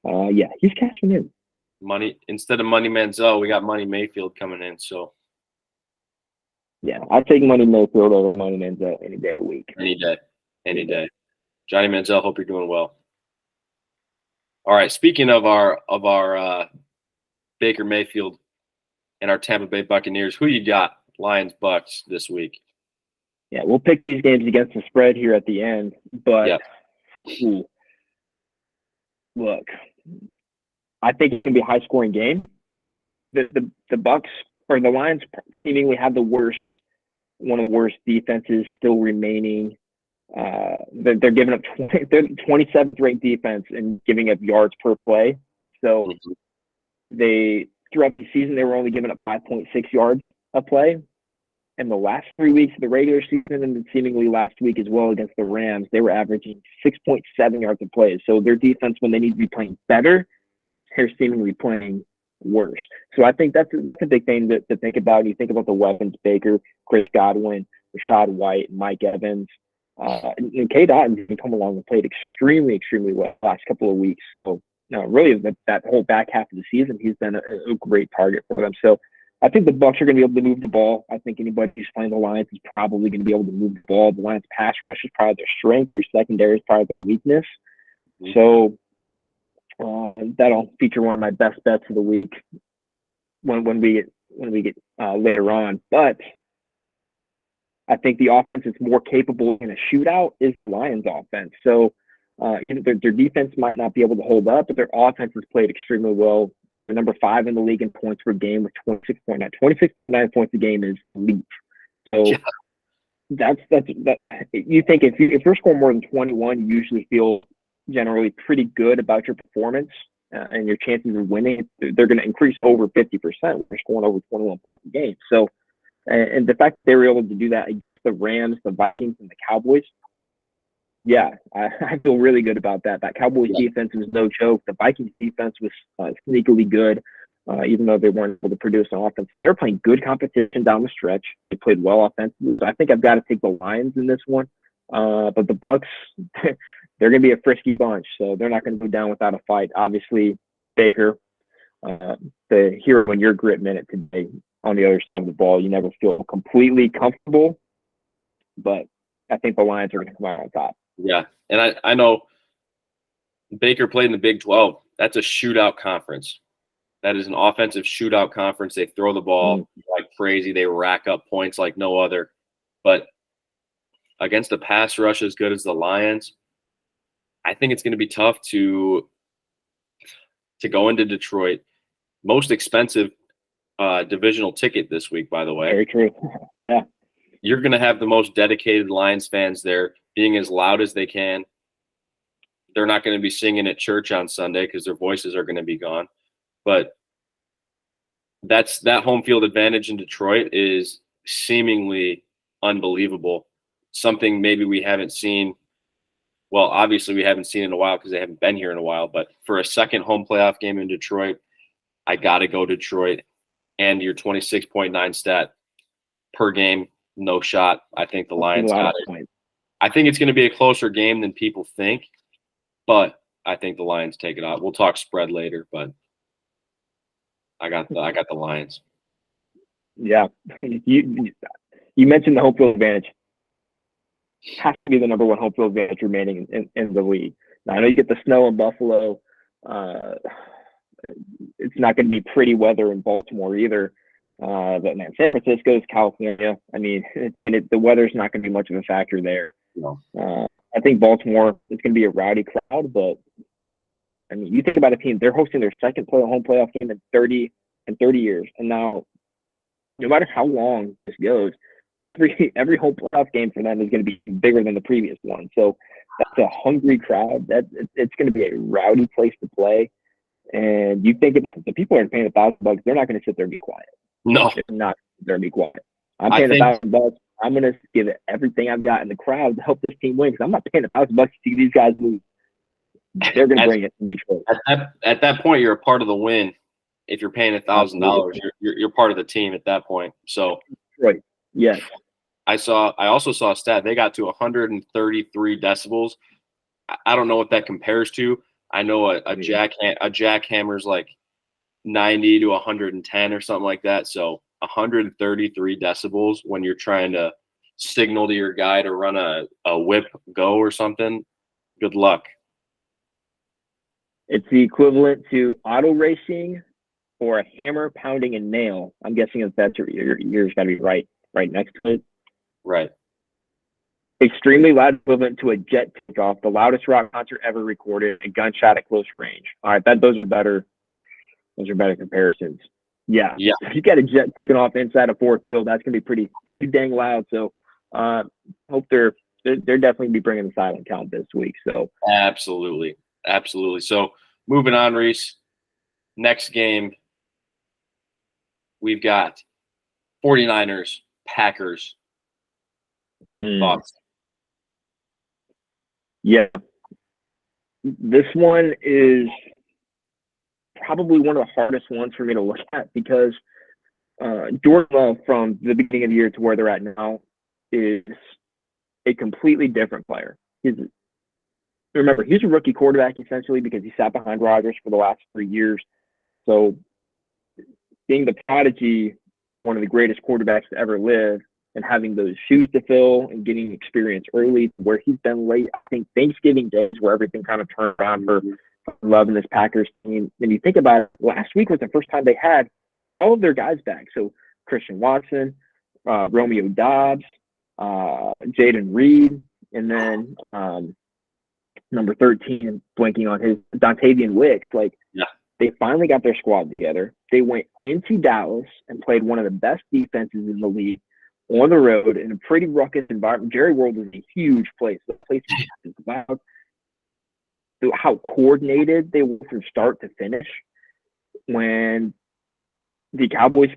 Yeah, he's cashing in. Money instead of Money Manziel, we got Money Mayfield coming in. So yeah, I'll take Money Mayfield over Money Manziel any day of the week. Any day. Johnny Manziel, hope you're doing well. All right, speaking of our Baker Mayfield and our Tampa Bay Buccaneers, who you got? Lions Bucks this week. Yeah, we'll pick these games against the spread here at the end, but look, I think it's gonna be a high scoring game. The Bucks or the Lions seemingly have one of the worst defenses still remaining. They're giving up they're 27th ranked defense and giving up yards per play. So they throughout the season they were only giving up 5.6 yards a play. And the last 3 weeks of the regular season and then seemingly last week as well against the Rams, they were averaging 6.7 yards a play. So their defense, when they need to be playing better, they're seemingly playing worse. So I think that's a big thing to think about. You think about the weapons, Baker, Chris Godwin, Rashad White, Mike Evans. And K. Dotton's come along and played extremely, extremely well the last couple of weeks. So, really that whole back half of the season, he's been a great target for them. So I think the Bucs are going to be able to move the ball. I think anybody who's playing the Lions is probably going to be able to move the ball. The Lions' pass rush is probably their strength. Their secondary is probably their weakness. So that'll feature one of my best bets of the week when we get later on. But I think the offense that's more capable in a shootout is the Lions' offense. So their defense might not be able to hold up, but their offense has played extremely well. They're number 5 in the league in points per game with 26.9. 26.9 points a game is elite. So that's you think if you're scoring more than 21, you usually feel generally pretty good about your performance and your chances of winning. They're going to increase over 50% when you're scoring over 21 points a game. So, and the fact that they were able to do that against the Rams, the Vikings, and the Cowboys, I feel really good about that. That Cowboys defense was no joke. The Vikings defense was sneakily good, even though they weren't able to produce on offense. They're playing good competition down the stretch. They played well offensively. So I think I've got to take the Lions in this one. But the Bucks, they're going to be a frisky bunch, so they're not going to go down without a fight. Obviously, Baker, the hero in your grit minute today on the other side of the ball. You never feel completely comfortable, but I think the Lions are going to come out on top. Yeah, and I know Baker played in the Big 12. That's a shootout conference. That is an offensive shootout conference. They throw the ball like crazy. They rack up points like no other. But against a pass rush as good as the Lions, I think it's going to be tough to go into Detroit. Most expensive divisional ticket this week, by the way. Very true. Yeah. You're going to have the most dedicated Lions fans there being as loud as they can. They're not going to be singing at church on Sunday because their voices are going to be gone. But that home field advantage in Detroit is seemingly unbelievable. Something maybe we haven't seen. Well, obviously we haven't seen in a while because they haven't been here in a while. But for a second home playoff game in Detroit, I got to go Detroit. And your 26.9 stat per game, no shot. I think the Lions got it. I think it's going to be a closer game than people think, but I think the Lions take it out. We'll talk spread later, but I got the Lions. Yeah, You mentioned the home field advantage. Has to be the number one home field advantage remaining in the league. Now, I know you get the snow in Buffalo. It's not going to be pretty weather in Baltimore either. But man, San Francisco is California. I mean, the weather's not going to be much of a factor there. No. I think Baltimore is going to be a rowdy crowd, but I mean, you think about a team, they're hosting their second home playoff game in 30 years. And now, no matter how long this goes, every home playoff game for them is going to be bigger than the previous one. So that's a hungry crowd. It's going to be a rowdy place to play. And you think if the people aren't paying $1,000, they're not going to sit there and be quiet. No. They're not going to be quiet. I'm paying $1,000. I'm going to give it everything I've got in the crowd to help this team win, because I'm not paying $1,000 to see these guys lose. They're going to bring it in Detroit. At that point, you're a part of the win. If you're paying $1,000, you're part of the team at that point. So, right, yes. I also saw a stat. They got to 133 decibels. I don't know what that compares to. I know a jackhammer's like 90 to 110 or something like that. So 133 decibels when you're trying to signal to your guy to run a whip go or something. Good luck. It's the equivalent to auto racing or a hammer pounding a nail. I'm guessing if that's your ears got to be right next to it. Right. Extremely loud, equivalent to a jet takeoff, the loudest rock concert ever recorded, a gunshot at close range. All right, those are better comparisons. Yeah. If you got a jet taking off inside a Ford field, that's gonna be pretty dang loud. So, hope they're definitely be bringing the silent count this week. So absolutely. So moving on, Reese. Next game, we've got 49ers, Packers. Thoughts? Yeah. This one is probably one of the hardest ones for me to look at, because Jordan Love, from the beginning of the year to where they're at now, is a completely different player. Remember, he's a rookie quarterback essentially, because he sat behind Rodgers for the last 3 years. So being the prodigy, one of the greatest quarterbacks to ever live, and having those shoes to fill and getting experience early, where he's been late. I think Thanksgiving Day is where everything kind of turned around for Love and this Packers team. And you think about it, last week was the first time they had all of their guys back. So Christian Watson, Romeo Doubs, Jaden Reed, and then number 13, blanking on his, Dontavian Wicks. They finally got their squad together. They went into Dallas and played one of the best defenses in the league on the road in a pretty ruckus environment. Jerry World is a huge place. The place is loud. How coordinated they were from start to finish. When the Cowboys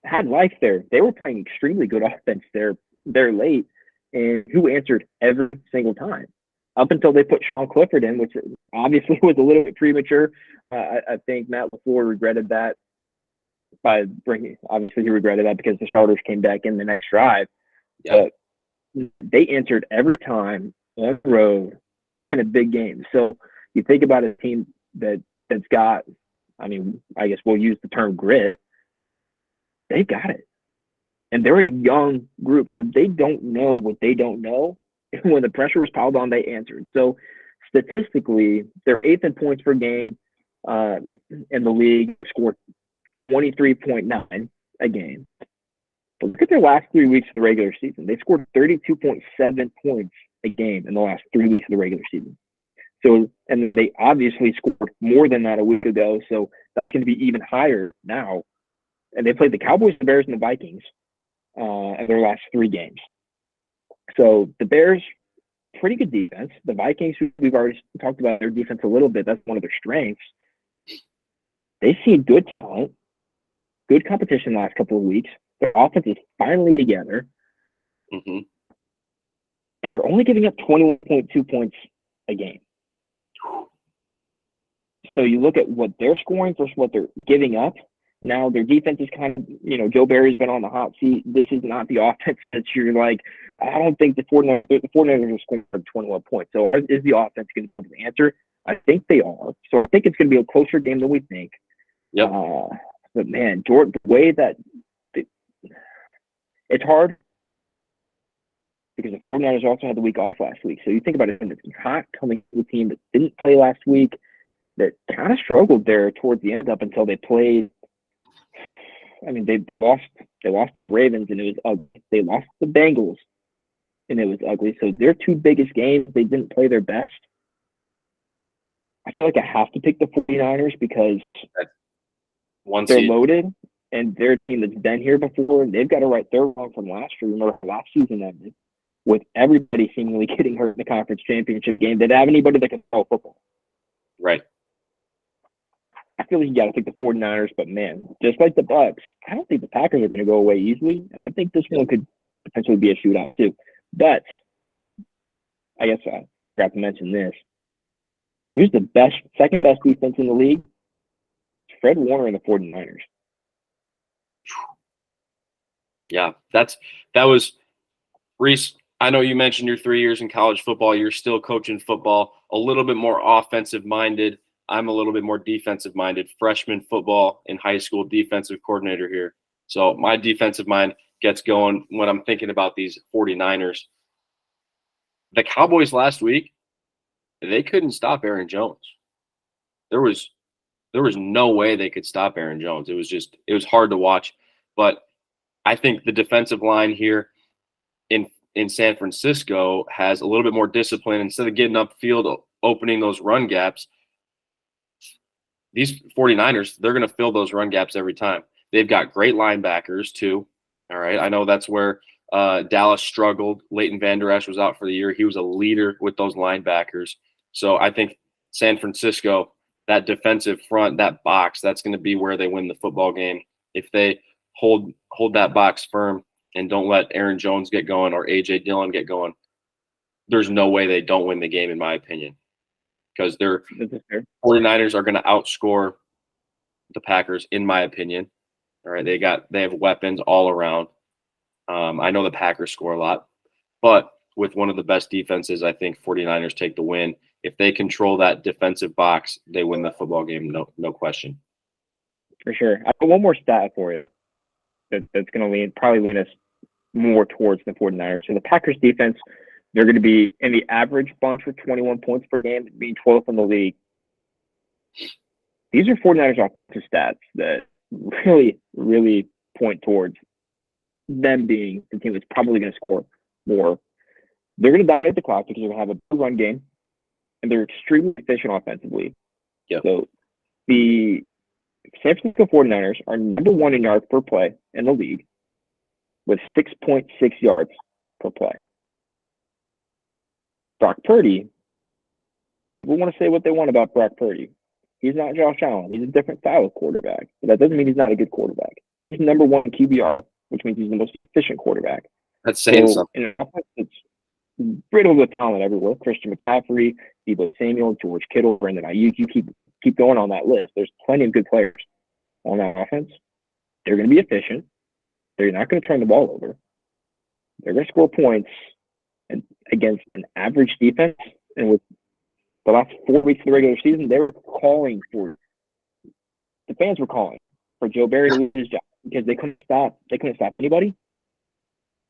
had life there. They were playing extremely good offense there late, and who answered every single time up until they put Sean Clifford in, which obviously was a little bit premature. I think Matt LaFleur regretted that obviously he regretted that because the starters came back in the next drive. Yep. But they answered every time on the road in a big game. So you think about a team that's got, I guess we'll use the term grit. They got it. And they're a young group. They don't know what they don't know. When the pressure was piled on, they answered. So statistically, they're 8th in points per game in the league, scored 23.9 a game. But look at their last 3 weeks of the regular season. They scored 32.7 points a game in the last 3 weeks of the regular season. So, and they obviously scored more than that a week ago. So that's going to be even higher now. And they played the Cowboys, the Bears, and the Vikings in their last 3 games. So the Bears, pretty good defense. The Vikings, who we've already talked about their defense a little bit, that's one of their strengths. They've seen good talent, good competition the last couple of weeks. Their offense is finally together. Mm-hmm. They're only giving up 21.2 points a game. So you look at what they're scoring versus what they're giving up. Now their defense is kind of, Joe Barry's been on the hot seat. This is not the offense that you're like, I don't think the 49ers are scoring 21 points. So is the offense going to be the answer? I think they are. So I think it's going to be a closer game than we think. Yep. But man, Jordan, the way that It's hard because the 49ers also had the week off last week. So you think about it, it's not coming to a team that didn't play last week, that kind of struggled there towards the end up until they played. I mean, they lost the Ravens, and it was ugly. They lost the Bengals, and it was ugly. So their two biggest games, they didn't play their best. I feel like I have to pick the 49ers because they're loaded, and they're a team that's been here before. They've got to right their wrong from last year. Remember how last season ended with everybody seemingly getting hurt in the conference championship game. They didn't have anybody that could throw football. Right. I feel like you got to pick the 49ers, but man, just like the Bucks, I don't think the Packers are going to go away easily. I think this one could potentially be a shootout too. But I guess I forgot to mention this. Who's the second best defense in the league? It's Fred Warner and the 49ers. Yeah, that was Reese. I know you mentioned your 3 years in college football. You're still coaching football, a little bit more offensive minded. I'm a little bit more defensive minded. Freshman football in high school, defensive coordinator here. So my defensive mind gets going when I'm thinking about these 49ers. The Cowboys last week, they couldn't stop Aaron Jones. There was no way they could stop Aaron Jones. It was hard to watch. But I think the defensive line here in San Francisco has a little bit more discipline. Instead of getting upfield, opening those run gaps, these 49ers, they're going to fill those run gaps every time. They've got great linebackers too. All right. I know that's where Dallas struggled. Leighton Vander Esch was out for the year. He was a leader with those linebackers. So I think San Francisco, that defensive front, that box, that's going to be where they win the football game. If they hold that box firm and don't let Aaron Jones get going or A.J. Dillon get going, there's no way they don't win the game, in my opinion, because their 49ers are going to outscore the Packers, in my opinion. All right, they have weapons all around. I know the Packers score a lot, but with one of the best defenses, I think 49ers take the win. If they control that defensive box, they win the football game, no question. For sure. I have one more stat for you that's going to probably lean us more towards the 49ers. So the Packers defense, they're going to be in the average bunch for 21 points per game, being 12th in the league. These are 49ers offensive stats that really, really point towards them being the team that's probably going to score more. They're going to dominate the clock because they're going to have a big run game, and they're extremely efficient offensively. Yep. So the San Francisco 49ers are number one in yards per play in the league with 6.6 yards per play. Brock Purdy, we want to say what they want about Brock Purdy. He's not Josh Allen. He's a different style of quarterback. But that doesn't mean he's not a good quarterback. He's number one QBR, which means he's the most efficient quarterback. That's saying something. In an offense that's riddled with talent everywhere, Christian McCaffrey, Deebo Samuel, George Kittle, Brandon Ayuk, you keep going on that list. There's plenty of good players on that offense. They're going to be efficient. They're not going to turn the ball over. They're going to score points against an average defense. And with the last 4 weeks of the regular season, they were calling for – the fans were calling for Joe Barry to lose his job because they couldn't stop anybody.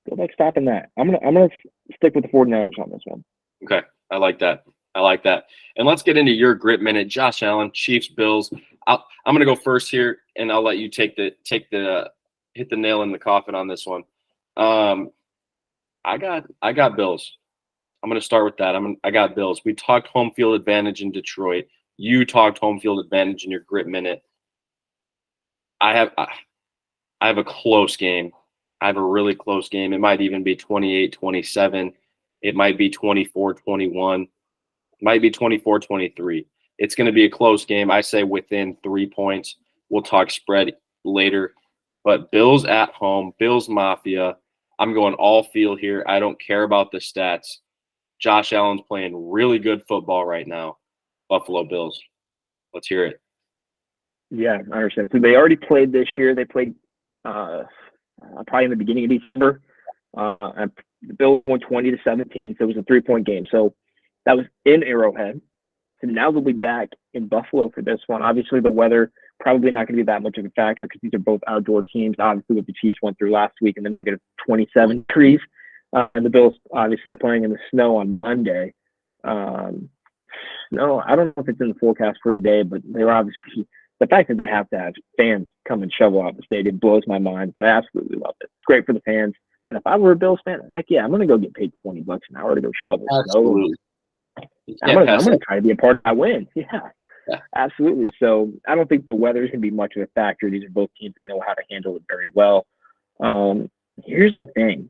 Good luck stopping that. I'm gonna stick with the 49ers on this one. Okay, I like that. And let's get into your grit minute. Josh Allen, Chiefs, Bills. I'm gonna go first here, and I'll let you hit the nail in the coffin on this one. I got Bills. I'm gonna start with that. I got Bills. We talked home field advantage in Detroit. You talked home field advantage in your grit minute. I have a close game. I have a really close game. It might even be 28-27. It might be 24-21. It might be 24-23. It's going to be a close game. I say within 3 points. We'll talk spread later. But Bills at home, Bills Mafia. I'm going all field here. I don't care about the stats. Josh Allen's playing really good football right now. Buffalo Bills. Let's hear it. Yeah, I understand. So they already played this year. They played probably in the beginning of December. The Bills won 20-17, so it was a 3-point game. So that was in Arrowhead. So now they'll be back in Buffalo for this one. Obviously, the weather probably not going to be that much of a factor because these are both outdoor teams. Obviously, what the Chiefs went through last week, and then we get 27 degrees. And the Bills obviously playing in the snow on Monday. No, I don't know if it's in the forecast for today, but they were obviously the fact that they have to have fans come and shovel out the stadium blows my mind. I absolutely love it. It's great for the fans. And if I were a Bills fan, heck yeah, I'm going to go get paid $20 an hour to go shovel snow. I'm gonna try to be a part of that win. Yeah, absolutely. So I don't think the weather is going to be much of a factor. These are both teams that know how to handle it very well. Here's the thing.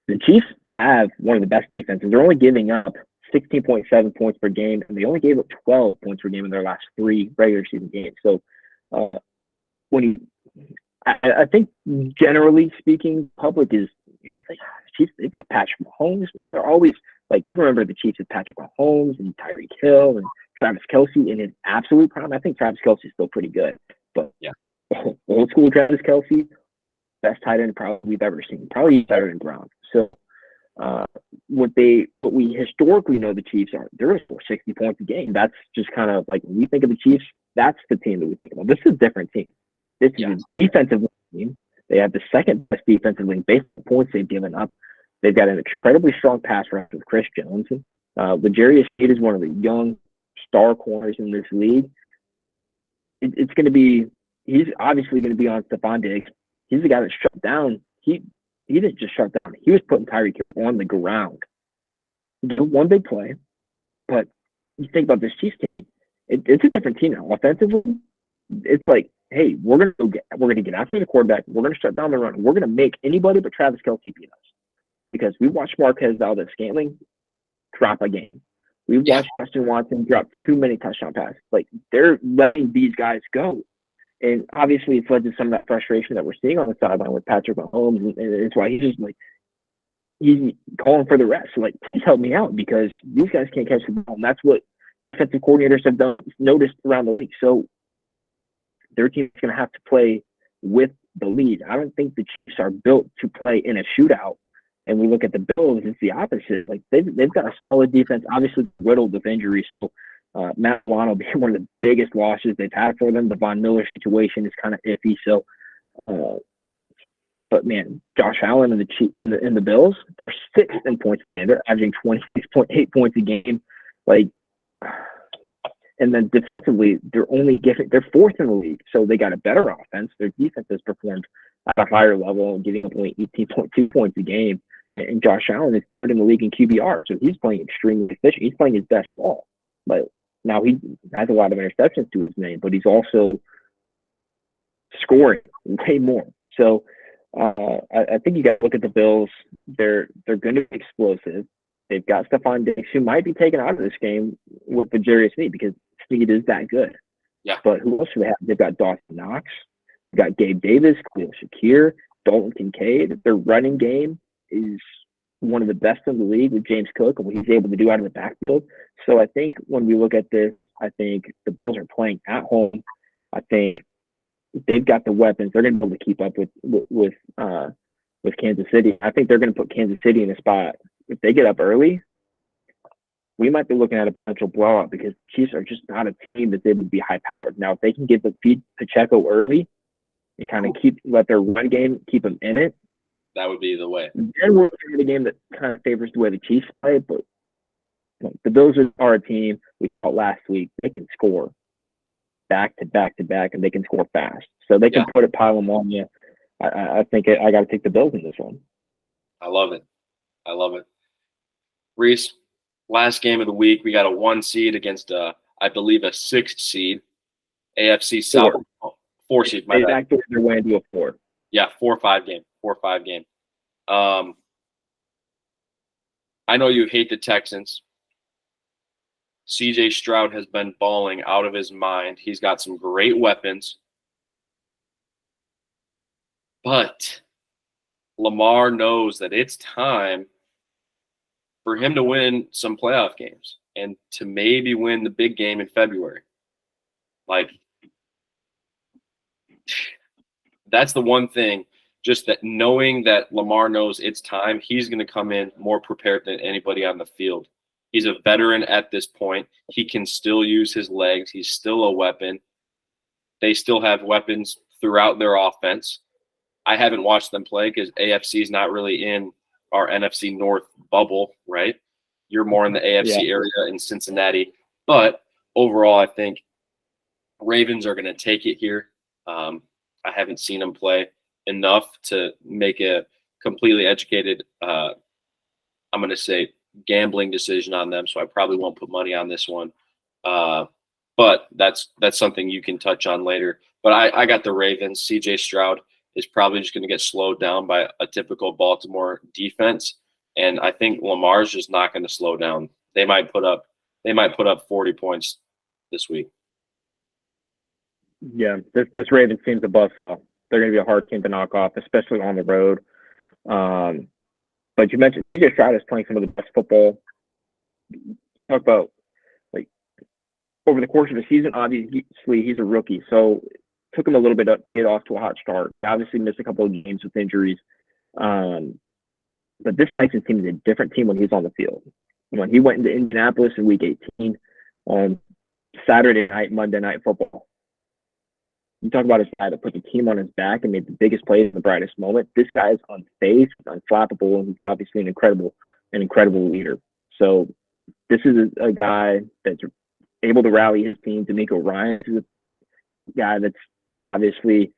The Chiefs have one of the best defenses. They're only giving up 16.7 points per game, and they only gave up 12 points per game in their last 3 regular season games. So I think generally speaking, public is like, Chiefs, they've Patrick Mahomes. They're always like, remember the Chiefs with Patrick Mahomes and Tyreek Hill and Travis Kelce in his absolute prime. I think Travis Kelce is still pretty good, but yeah, old school Travis Kelce, best tight end probably we've ever seen, probably better than Brown. So what we historically know the Chiefs are, they're going to score 60 points a game. That's just kind of like when we think of the Chiefs, that's the team that we think about. This is a different team. This is a defensive team. They have the second best defensive league based on the points they've given up. They've got an incredibly strong pass rush with Chris Jones. L'Jarius Sneed is one of the young star corners in this league. It's going to be, he's obviously going to be on Stephon Diggs. He's the guy that shut down. He didn't just shut down. He was putting Tyreek on the ground. One big play, but you think about this Chiefs team. It's a different team now. Offensively, it's like, hey, we're gonna get after the quarterback. We're gonna shut down the run. We're gonna make anybody but Travis Kelce beat us because we watched Marquez Valdez-Scantling drop a game. We watched Justin Watson drop too many touchdown passes. Like they're letting these guys go. And obviously, it's led to some of that frustration that we're seeing on the sideline with Patrick Mahomes, and it's why he's just like he's calling for the rest. So, like, please help me out because these guys can't catch the ball. And that's what defensive coordinators have noticed around the league. So their team's going to have to play with the lead. I don't think the Chiefs are built to play in a shootout. And we look at the Bills, it's the opposite. Like they've got a solid defense, obviously riddled with injuries. So Matt Milano being one of the biggest losses they've had for them. The Von Miller situation is kind of iffy. So, but man, Josh Allen and the Bills are 6th in points. They're averaging 26.8 points a game. Like, and then defensively, they're 4th in the league. So they got a better offense. Their defense has performed at a higher level, giving up only 18.2 points a game. And Josh Allen is 3rd in the league in QBR. So he's playing extremely efficient. He's playing his best ball. But now he has a lot of interceptions to his name, but he's also scoring way more. So I think you got to look at the Bills. They're going to be explosive. They've got Stephon Diggs, who might be taken out of this game with L'Jarius Sneed because Sneed is that good. Yeah. But who else do they have? They've got Dawson Knox. They've got Gabe Davis, Khalil Shakir, Dalton Kincaid. Their running game is one of the best in the league with James Cook and what he's able to do out of the backfield. So I think when we look at this, I think the Bills are playing at home. I think they've got the weapons. They're going to be able to keep up with Kansas City. I think they're going to put Kansas City in a spot. If they get up early, we might be looking at a potential blowout because the Chiefs are just not a team that they would be high-powered. Now, if they can give the feed Pacheco early and kind of let their run game keep them in it, that would be the way. Then we're looking at a game that kind of favors the way the Chiefs play, but the Bills are a team we thought last week. They can score back to back to back, and they can score fast. So they can pile them on you. I think I got to take the Bills in this one. I love it. Reese, last game of the week, we got a 1 seed against, I believe, a 6th seed. AFC South. 4 seed. They backdoor their way into a 4. Yeah, 4-5 game. 4-5 game. I know you hate the Texans. CJ Stroud has been balling out of his mind. He's got some great weapons. But Lamar knows that it's time for him to win some playoff games and to maybe win the big game in February. Like, that's the one thing, just that knowing that Lamar knows it's time, he's going to come in more prepared than anybody on the field. He's a veteran at this point. He can still use his legs. He's still a weapon. they still have weapons throughout their offense. I haven't watched them play because AFC is not really in our NFC North bubble, right? You're more in the AFC area in Cincinnati. But overall, I think Ravens are going to take it here. I haven't seen them play enough to make a completely educated, I'm going to say, gambling decision on them. So I probably won't put money on this one. But that's something you can touch on later. But I got the Ravens. C.J. Stroud is probably just going to get slowed down by a typical Baltimore defense, and I think Lamar's just not going to slow down. They might put up 40 points this week. Yeah, this Ravens team's a bust. They're going to be a hard team to knock off, especially on the road. But you mentioned C.J. Stroud is playing some of the best football. Talk about over the course of the season. Obviously, he's a rookie, so it took him a little bit to get off to a hot start. He obviously missed a couple of games with injuries. But this Titans team is a different team when he's on the field. When he went into Indianapolis in Week 18 on Saturday night, Monday Night Football, you talk about his guy that put the team on his back and made the biggest plays in the brightest moment. This guy is unfazed, unflappable, and he's obviously an incredible leader. So this is a guy that's able to rally his team. D'Amico Ryan is a guy that's obviously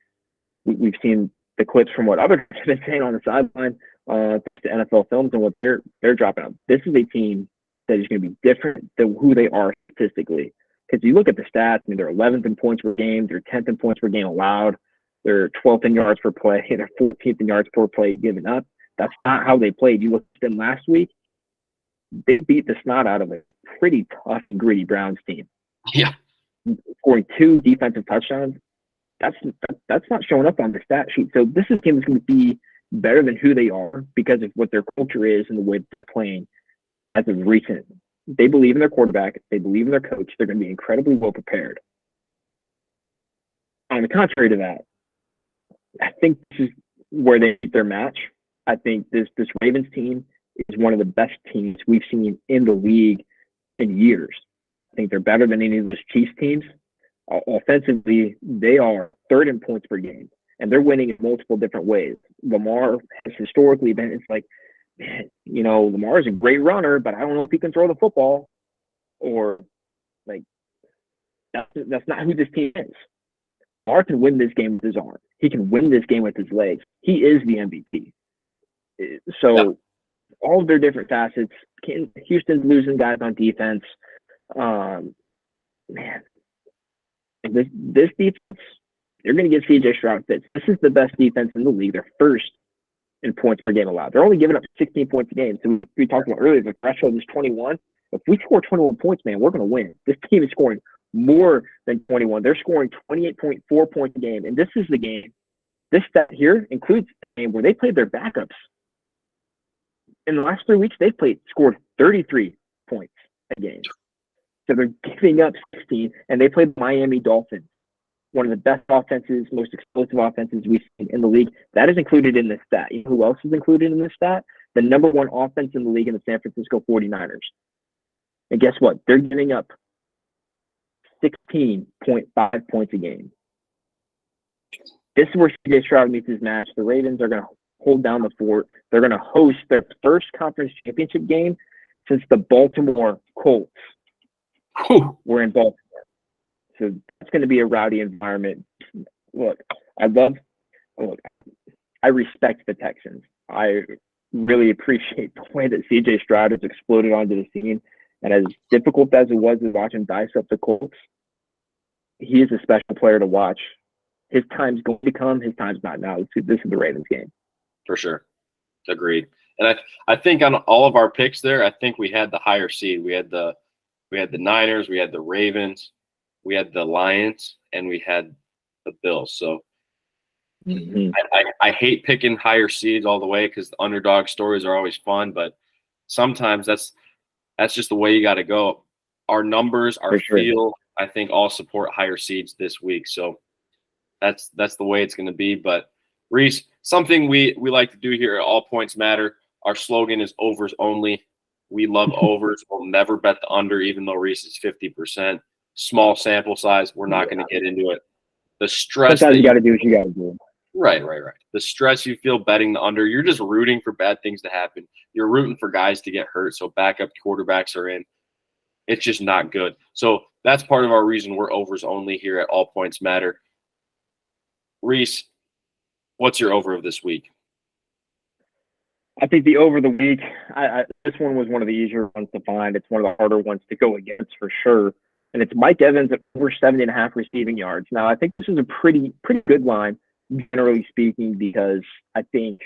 we've seen the clips from what others have been saying on the sideline to NFL films and what they're dropping out. This is a team that is going to be different than who they are statistically. Because you look at the stats, I mean, they're 11th in points per game, they're 10th in points per game allowed, they're 12th in yards per play, they're 14th in yards per play given up. That's not how they played. You look at them last week, they beat the snot out of a pretty tough and gritty Browns team. Yeah. Scoring 2 defensive touchdowns, that's not showing up on the stat sheet. So this is a team that's going to be better than who they are because of what their culture is and the way they're playing as of recent. They believe in their quarterback. They believe in their coach. They're going to be incredibly well prepared. On the contrary to that, I think this is where they get their match. I think this Ravens team is one of the best teams we've seen in the league in years. I think they're better than any of those Chiefs teams. Offensively, they are 3rd in points per game, and they're winning in multiple different ways. Lamar has historically been, it's like, you know, Lamar is a great runner, but I don't know if he can throw the football. Or, like, that's not who this team is. Lamar can win this game with his arm. He can win this game with his legs. He is the MVP. So, all of their different facets. Houston's losing guys on defense. Man, this defense, you're going to get C.J. Stroud fits. This is the best defense in the league. They're 1st in points per game allowed. They're only giving up 16 points a game. So we talked about earlier, the threshold is 21. If we score 21 points, man, we're going to win. This team is scoring more than 21. They're scoring 28.4 points a game. And this is the game. This stat here includes the game where they played their backups. In the last 3 weeks, they've scored 33 points a game. So they're giving up 16, and they played the Miami Dolphins, one of the best offenses, most explosive offenses we've seen in the league. That is included in this stat. You know who else is included in this stat? The number 1 offense in the league in the San Francisco 49ers. And guess what? They're giving up 16.5 points a game. This is where C.J. Stroud meets his match. The Ravens are going to hold down the fort. They're going to host their first conference championship game since the Baltimore Colts were in Baltimore. So that's going to be a rowdy environment. Look, I respect the Texans. I really appreciate the way that C.J. Stroud has exploded onto the scene. And as difficult as it was to watch him dice up the Colts, he is a special player to watch. His time's going to come. His time's not now. This is the Ravens game. For sure. Agreed. And I think on all of our picks there, I think we had the higher seed. We had the Niners, we had the Ravens, we had the Lions, and we had the Bills. So I hate picking higher seeds all the way because the underdog stories are always fun, but sometimes that's just the way you got to go. Our numbers, our feel, I think all support higher seeds this week. So that's the way it's going to be. But Reese, something we like to do here at All Points Matter. Our slogan is overs only. We love overs. We'll never bet the under, even though Reese is 50%. Small sample size. We're not going to get into it. the stress Sometimes that you got to do what you got to do. right. The stress you feel betting the under, you're just rooting for bad things to happen. You're rooting for guys to get hurt, so backup quarterbacks are in. It's just not good. So that's part of our reason we're overs only here at All Points Matter. Reese, what's your over of this week? I think the over the week, this one was one of the easier ones to find. It's one of the harder ones to go against for sure. And it's Mike Evans at over 70.5 receiving yards. Now, I think this is a pretty good line, generally speaking, because I think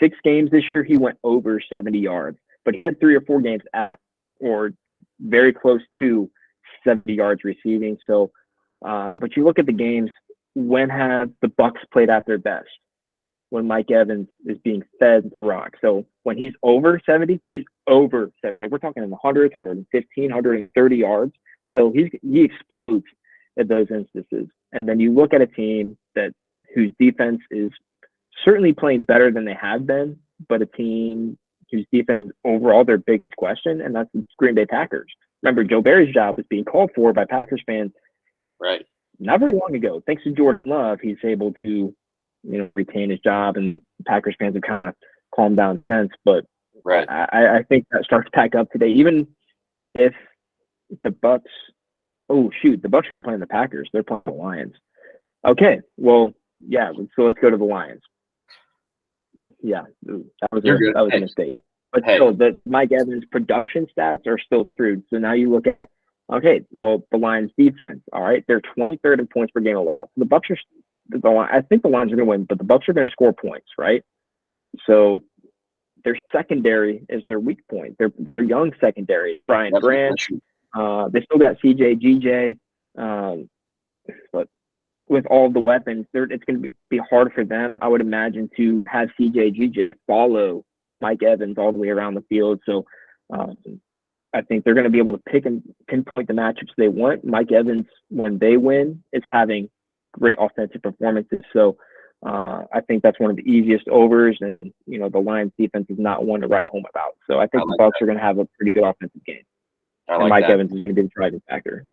6 games this year he went over 70 yards, but he had 3 or 4 games at or very close to 70 yards receiving. So, but you look at the games, when have the Bucs played at their best? When Mike Evans is being fed the rock. So when he's over 70, he's over 70. We're talking in the hundreds, 115, 130 yards. So he explodes at those instances. And then you look at a team whose defense is certainly playing better than they have been, but a team whose defense overall their big question, and that's the Green Bay Packers. Remember, Joe Barry's job was being called for by Packers fans Right. not very long ago. Thanks to Jordan Love, he's able to retain his job, and Packers fans have kind of calmed down since. But right. I think that starts back up today. Even if the Bucs, the Bucs are playing the Packers. They're playing the Lions. Okay, well, yeah. So let's go to the Lions. Yeah, that was a mistake. But still, the Mike Evans production stats are still true. So now you look at, the Lions defense. All right, they're 23rd in points per game allowed. The Bucs are. I think the Lions are going to win, but the Bucs are going to score points, right? So their secondary is their weak point. Their young secondary, Brian Branch. They still got CJ, GJ, but with all the weapons, it's going to be hard for them, I would imagine, to have CJ, GJ follow Mike Evans all the way around the field. So I think they're going to be able to pick and pinpoint the matchups they want. Mike Evans, when they win, is having great offensive performances. So I think that's one of the easiest overs, and the Lions defense is not one to write home about. So I think the Bucs are going to have a pretty good offensive game. And Mike Evans is going to be the driving factor.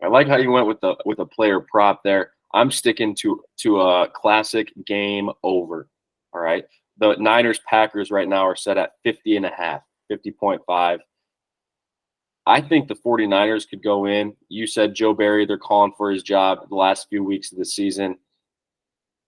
I like how you went with a player prop there. I'm sticking to a classic game over. All right. The Niners Packers right now are set at 50.5, 50.5. I think the 49ers could go in. You said Joe Barry, they're calling for his job the last few weeks of the season.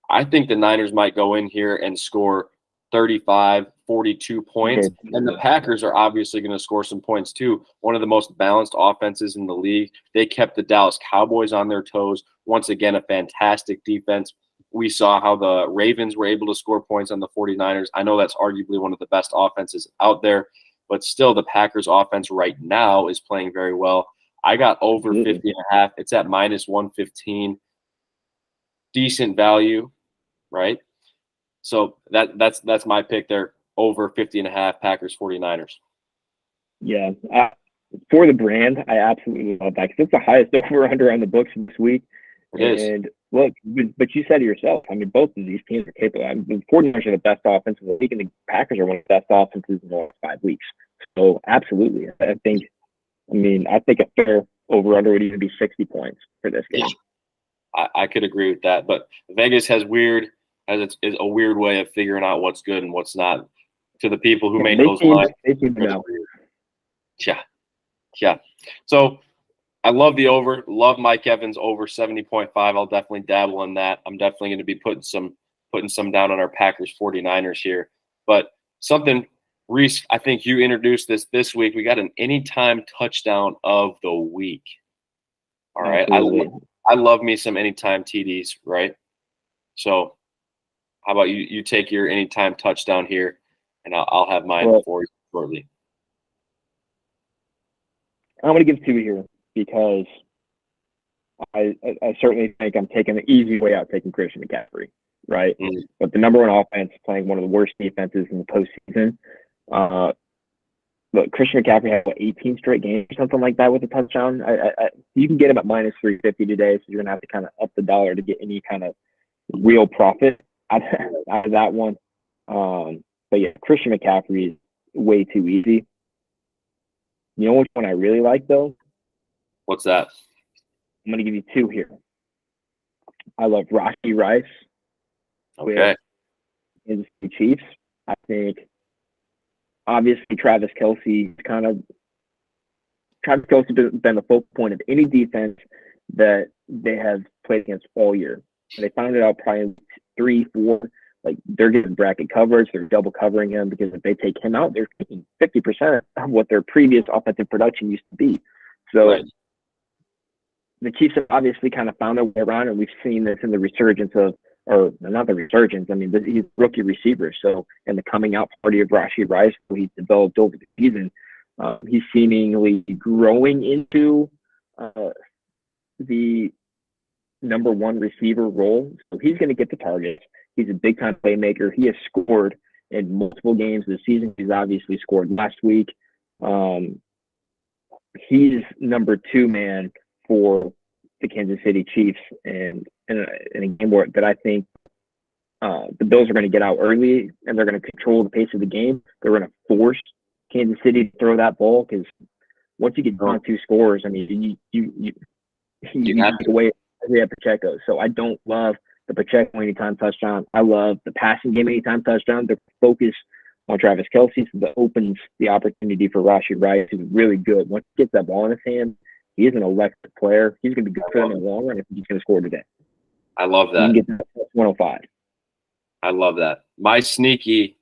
I think the Niners might go in here and score 35, 42 points. And the Packers are obviously going to score some points too. One of the most balanced offenses in the league. They kept the Dallas Cowboys on their toes. Once again, a fantastic defense. We saw how the Ravens were able to score points on the 49ers. I know that's arguably one of the best offenses out there. But still, the Packers offense right now is playing very well. I got over 50.5. It's at minus 115. Decent value, right? So that's my pick there. Over 50.5. Packers 49ers. Yeah, for the brand, I absolutely love that because it's the highest over/under on the books this week. It is. Look, but you said it yourself. I mean, both of these teams are capable. The 49ers are the best offense in the league, and the Packers are one of the best offenses in the last 5 weeks. So, absolutely. I think a fair over/under would even be 60 points for this game. I could agree with that. But Vegas has a weird way of figuring out what's good and what's not. To the people who made those lines. They seem to know. Yeah. So, I love the over. Love Mike Evans over 70.5. I'll definitely dabble in that. I'm definitely going to be putting some down on our Packers 49ers here. But something, Reese, I think you introduced this week. We got an anytime touchdown of the week. All right. I love me some anytime TDs, right? So how about you take your anytime touchdown here, and I'll have mine for you shortly. I'm going to give 2 here. Because I certainly think I'm taking the easy way out, taking Christian McCaffrey, right? Mm-hmm. But the number one offense playing one of the worst defenses in the postseason. But Christian McCaffrey had 18 straight games or something like that with a touchdown. You can get him at minus 350 today, so you're gonna have to kind of up the dollar to get any kind of real profit out of that one. But yeah, Christian McCaffrey is way too easy. You know which one I really like though? What's that? I'm going to give you 2 here. I love Rashi Rice Okay. with Kansas City Chiefs. I think obviously Travis Kelce has been the focal point of any defense that they have played against all year. And they found it out probably in 3, 4. Like they're getting bracket coverage, they're double covering him because if they take him out, they're taking 50% of what their previous offensive production used to be. So Right. the Chiefs have obviously kind of found a way around, and we've seen this in the resurgence of, or not the resurgence. I mean, he's rookie receiver. So in the coming out party of Rashee Rice, who he's developed over the season, he's seemingly growing into the number one receiver role. So he's going to get the targets. He's a big time playmaker. He has scored in multiple games this season. He's obviously scored last week. He's number 2 man for the Kansas City Chiefs, and in a game that I think the Bills are going to get out early and they're going to control the pace of the game. They're going to force Kansas City to throw that ball because once you get down 2 scores, I mean, you take away every Pacheco. So I don't love the Pacheco anytime touchdown. I love the passing game anytime touchdown. The focus on Travis Kelce, so that opens the opportunity for Rashee Rice, who's really good. Once he gets that ball in his hand, he is an electric player. He's going to be good for them in the long run if he's going to score today. I love that. You can get that 105. I love that. My sneaky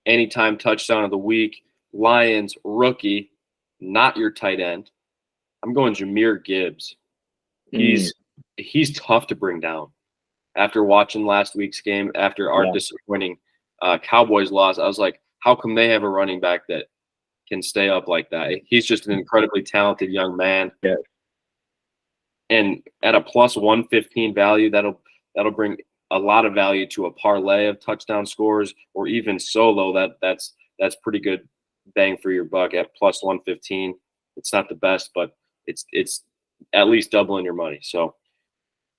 anytime touchdown of the week, Lions rookie, not your tight end. I'm going Jahmyr Gibbs. He's tough to bring down. After watching last week's game, after our disappointing Cowboys loss, I was like, how come they have a running back that can stay up like that? He's just an incredibly talented young man. Yeah. And at a plus 115 value, that'll bring a lot of value to a parlay of touchdown scores, or even solo. That's pretty good bang for your buck at plus 115. It's not the best, but it's at least doubling your money. So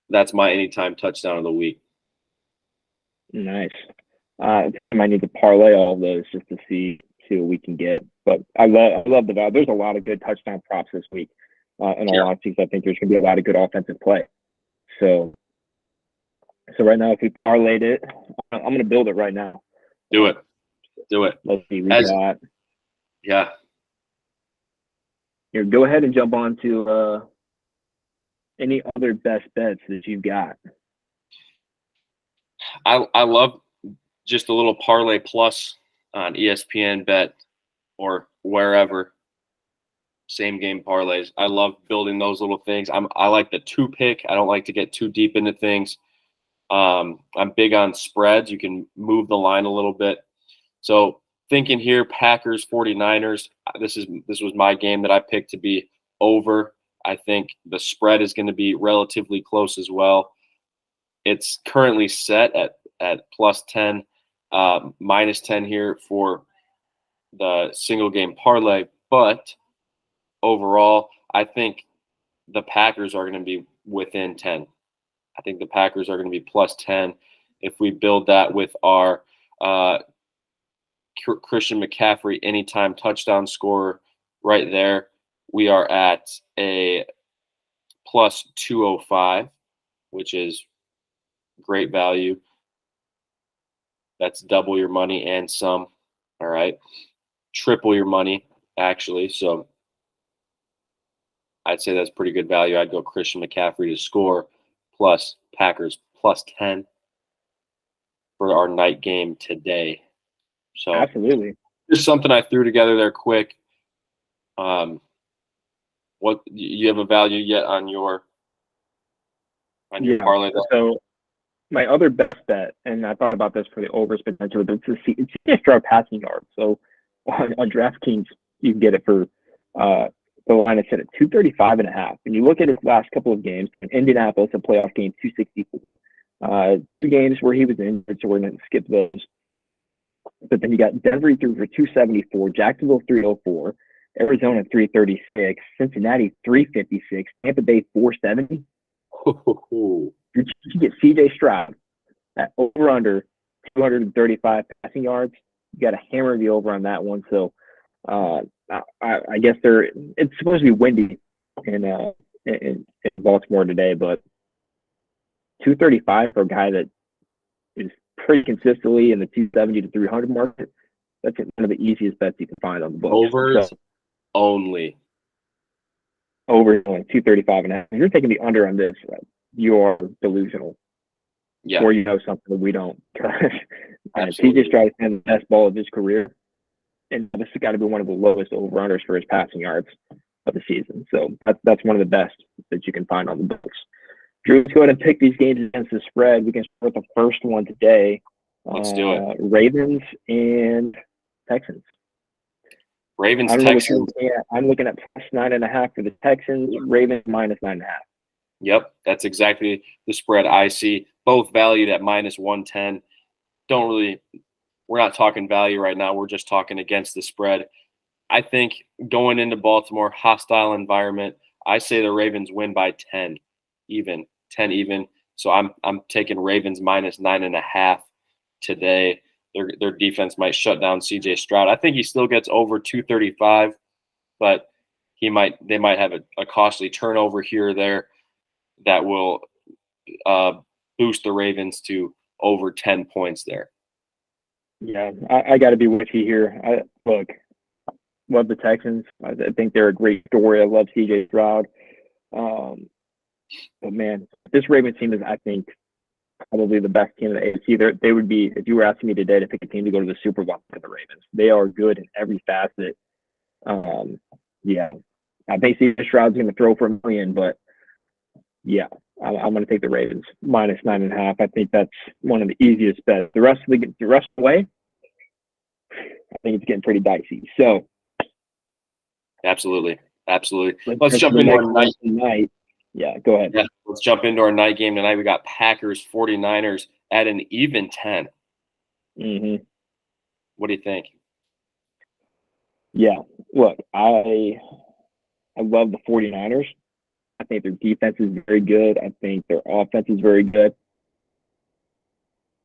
that's my anytime touchdown of the week. Nice. I might need to parlay all of those just to see what we can get. But I love the value. There's a lot of good touchdown props this week. In all honesty, I think there's going to be a lot of good offensive play. So right now, if we parlayed it, I'm going to build it right now. Do it. Let's see. We got. Yeah. Here, go ahead and jump on to any other best bets that you've got. I love just a little parlay plus on ESPN bet or wherever. Same game parlays. I love building those little things. I like the 2-pick. I don't like to get too deep into things. I'm big on spreads. You can move the line a little bit. So thinking here, Packers, 49ers. This was my game that I picked to be over. I think the spread is going to be relatively close as well. It's currently set at plus 10, minus 10 here for the single game parlay. But overall, I think the Packers are going to be within 10. I think the Packers are going to be plus 10. If we build that with our Christian McCaffrey anytime touchdown scorer right there, we are at a plus 205, which is great value. That's double your money and some. All right. Triple your money, actually. So I'd say that's pretty good value. I'd go Christian McCaffrey to score plus Packers plus 10 for our night game today. So absolutely, just something I threw together there quick. What you have a value yet on your parlay? So my other best bet, and I thought about this for the overs potentially, but it's extra passing yards. So on DraftKings, you can get it for the line is set at 235.5. And you look at his last couple of games, Indianapolis, a playoff game, 264. 2 games where he was injured, so we're going to skip those. But then you got Denver threw for 274, Jacksonville 304, Arizona 336, Cincinnati 356, Tampa Bay 470. You get CJ Stroud at over under 235 passing yards. You got to hammer the over on that one. So I guess it's supposed to be windy in Baltimore today, but 235 for a guy that is pretty consistently in the 270 to 300 market. That's one of the easiest bets you can find on the books. Overs So, only. over only 235.5. If you're taking the under on this, you're delusional. Yeah. Or you know something that we don't. Absolutely. CJ Stroud is the best ball of his career. And this has got to be one of the lowest over-unders for his passing yards of the season. So that's one of the best that you can find on the books. Drew, let's go ahead and pick these games against the spread. We can start with the first one today. Let's do it. Ravens and Texans. Ravens, I don't know what Texans. you're looking at. I'm looking at plus 9.5 for the Texans. Ravens minus 9.5. Yep, that's exactly the spread I see. Both valued at minus 110. We're not talking value right now. We're just talking against the spread. I think going into Baltimore, hostile environment, I say the Ravens win by 10 even. So I'm taking Ravens minus 9.5 today. Their defense might shut down CJ Stroud. I think he still gets over 235, but they might have a costly turnover here or there that will boost the Ravens to over 10 points there. Yeah, I got to be with you here. Look, love the Texans. I think they're a great story. I love CJ Stroud. But man, this Ravens team is, I think, probably the best team in the AFC. They would be, if you were asking me today to pick a team to go to the Super Bowl for the Ravens. They are good in every facet. Yeah, I think CJ Stroud's going to throw for $1 million, but yeah, I'm going to take the Ravens minus 9.5. I think that's one of the easiest bets. The rest of the way, I think it's getting pretty dicey. So, absolutely. Let's jump into our night tonight. Yeah, go ahead. Yeah, let's jump into our night game tonight. We got Packers 49ers at an even 10. Mm-hmm. What do you think? Yeah, look, I love the 49ers. I think their defense is very good. I think their offense is very good.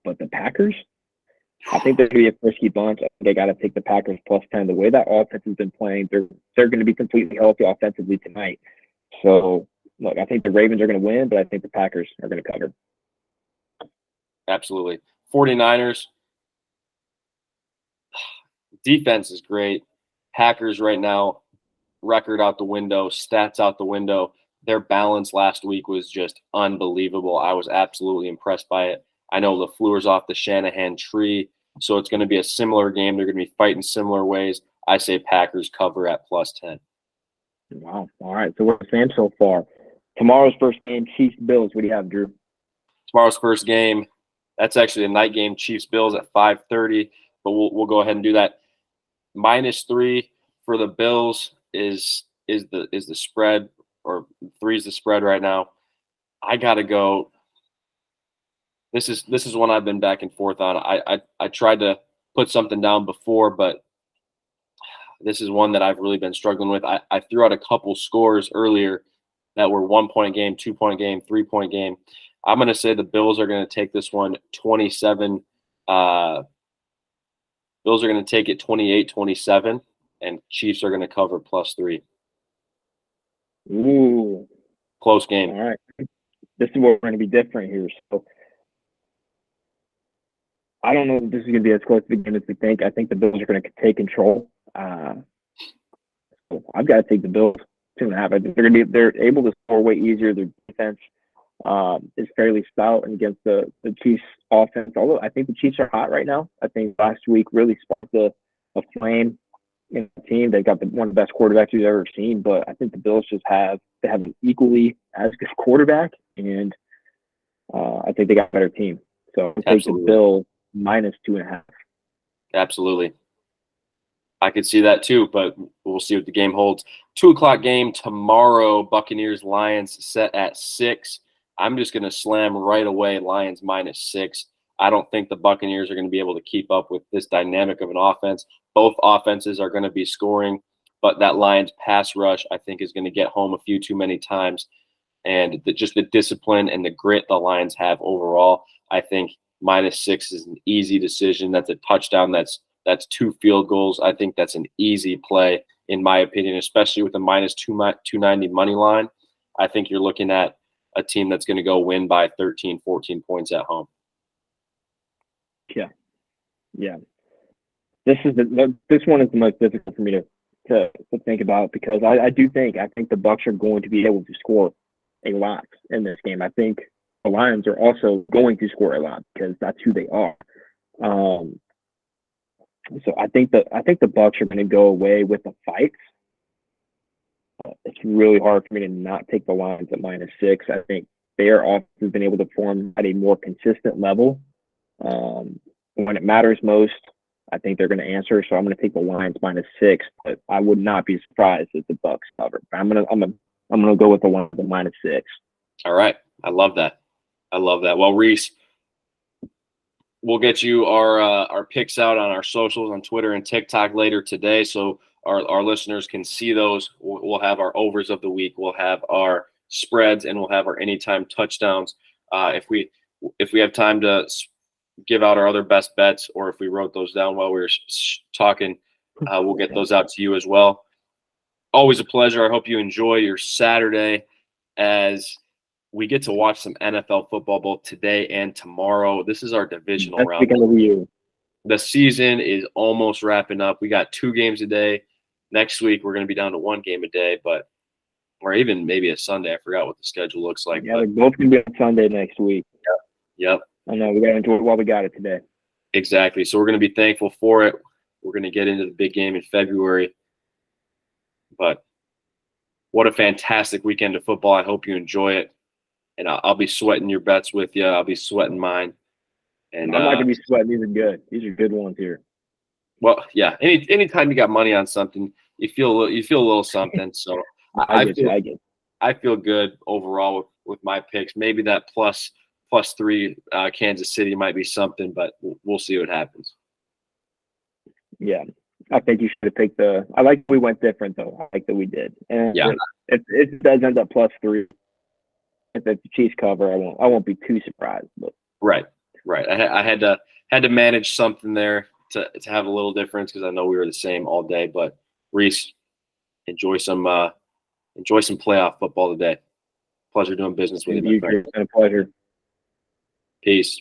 But the Packers, I think they're going to be a frisky bunch. I think they got to take the Packers plus 10. The way that offense has been playing, they're going to be completely healthy offensively tonight. So, look, I think the Ravens are going to win, but I think the Packers are going to cover. Absolutely. 49ers, defense is great. Packers right now, record out the window, stats out the window. Their balance last week was just unbelievable. I was absolutely impressed by it. I know LaFleur's off the Shanahan tree, so it's going to be a similar game. They're going to be fighting similar ways. I say Packers cover at plus 10. Wow. All right. So we're saying so far. Tomorrow's first game, Chiefs-Bills. What do you have, Drew? Tomorrow's first game, that's actually a night game, Chiefs-Bills at 5:30, but we'll go ahead and do that. -3 for the Bills is the spread, or 3 is the spread right now. I gotta go. This is one I've been back and forth on. I tried to put something down before, but this is one that I've really been struggling with. I threw out a couple scores earlier that were 1-point game, 2-point game, 3-point game. I'm going to say the Bills are going to take this one 27. Bills are going to take it 28-27, and Chiefs are going to cover +3. Ooh. Close game. All right. This is where we're going to be different here. So I don't know if this is going to be as close to the game as we think. I think the Bills are going to take control. So I've got to take the Bills 2.5. I think they're able to score way easier. Their defense is fairly stout against the Chiefs offense. Although I think the Chiefs are hot right now. I think last week really sparked a flame in the team. They've got one of the best quarterbacks we've ever seen. But I think the Bills have an equally as good quarterback, and I think they got a better team. So I'll take the Bills -2.5. Absolutely. I could see that too, but we'll see what the game holds. 2:00 game tomorrow, Buccaneers-Lions set at 6. I'm just going to slam right away Lions -6. I don't think the Buccaneers are going to be able to keep up with this dynamic of an offense. Both offenses are going to be scoring, but that Lions pass rush, I think, is going to get home a few too many times. And just the discipline and the grit the Lions have overall, I think -6 is an easy decision. That's a touchdown. That's 2 field goals. I think that's an easy play, in my opinion, especially with a -290 money line. I think you're looking at a team that's going to go win by 13, 14 points at home. Yeah. This one is the most difficult for me to think about, because I think the Bucks are going to be able to score a lot in this game. I think the Lions are also going to score a lot because that's who they are. So I think the Bucks are going to go away with the fights. It's really hard for me to not take the Lions at -6. I think their offense has been able to perform at a more consistent level. When it matters most, I think they're going to answer. So I'm going to take the Lions -6, but I would not be surprised if the Bucks cover. I'm gonna go with the Lions at -6. All right, I love that. Well, Reese, we'll get you our picks out on our socials on Twitter and TikTok later today, so our listeners can see those. We'll have our overs of the week. We'll have our spreads, and we'll have our anytime touchdowns. If we have time to give out our other best bets, or if we wrote those down while we were talking, we'll get those out to you as well. Always a pleasure. I hope you enjoy your Saturday as we get to watch some NFL football both today and tomorrow. This is our divisional round. The season is almost wrapping up. We got 2 games a day. Next week, we're going to be down to 1 game a day, or even maybe a Sunday. I forgot what the schedule looks like. Yeah, they're both going to be on Sunday next week. Yep. I know. We got to enjoy it while we got it today. Exactly. So we're going to be thankful for it. We're going to get into the big game in February. But what a fantastic weekend of football. I hope you enjoy it. And I'll be sweating your bets with you. I'll be sweating mine. And I'm not going to be sweating. These are good. These are good ones here. Well, yeah. Anytime you got money on something, you feel a little something. So I feel good overall with my picks. Maybe that plus 3 Kansas City might be something, but we'll see what happens. Yeah, I think you should have picked I like we went different though. I like that we did. And yeah, if it does end up +3, if the Chiefs cover, I won't be too surprised. But right. I had to manage something there to have a little difference, because I know we were the same all day. But Reese, enjoy some playoff football today. Pleasure doing business with you. It's been a pleasure. Peace.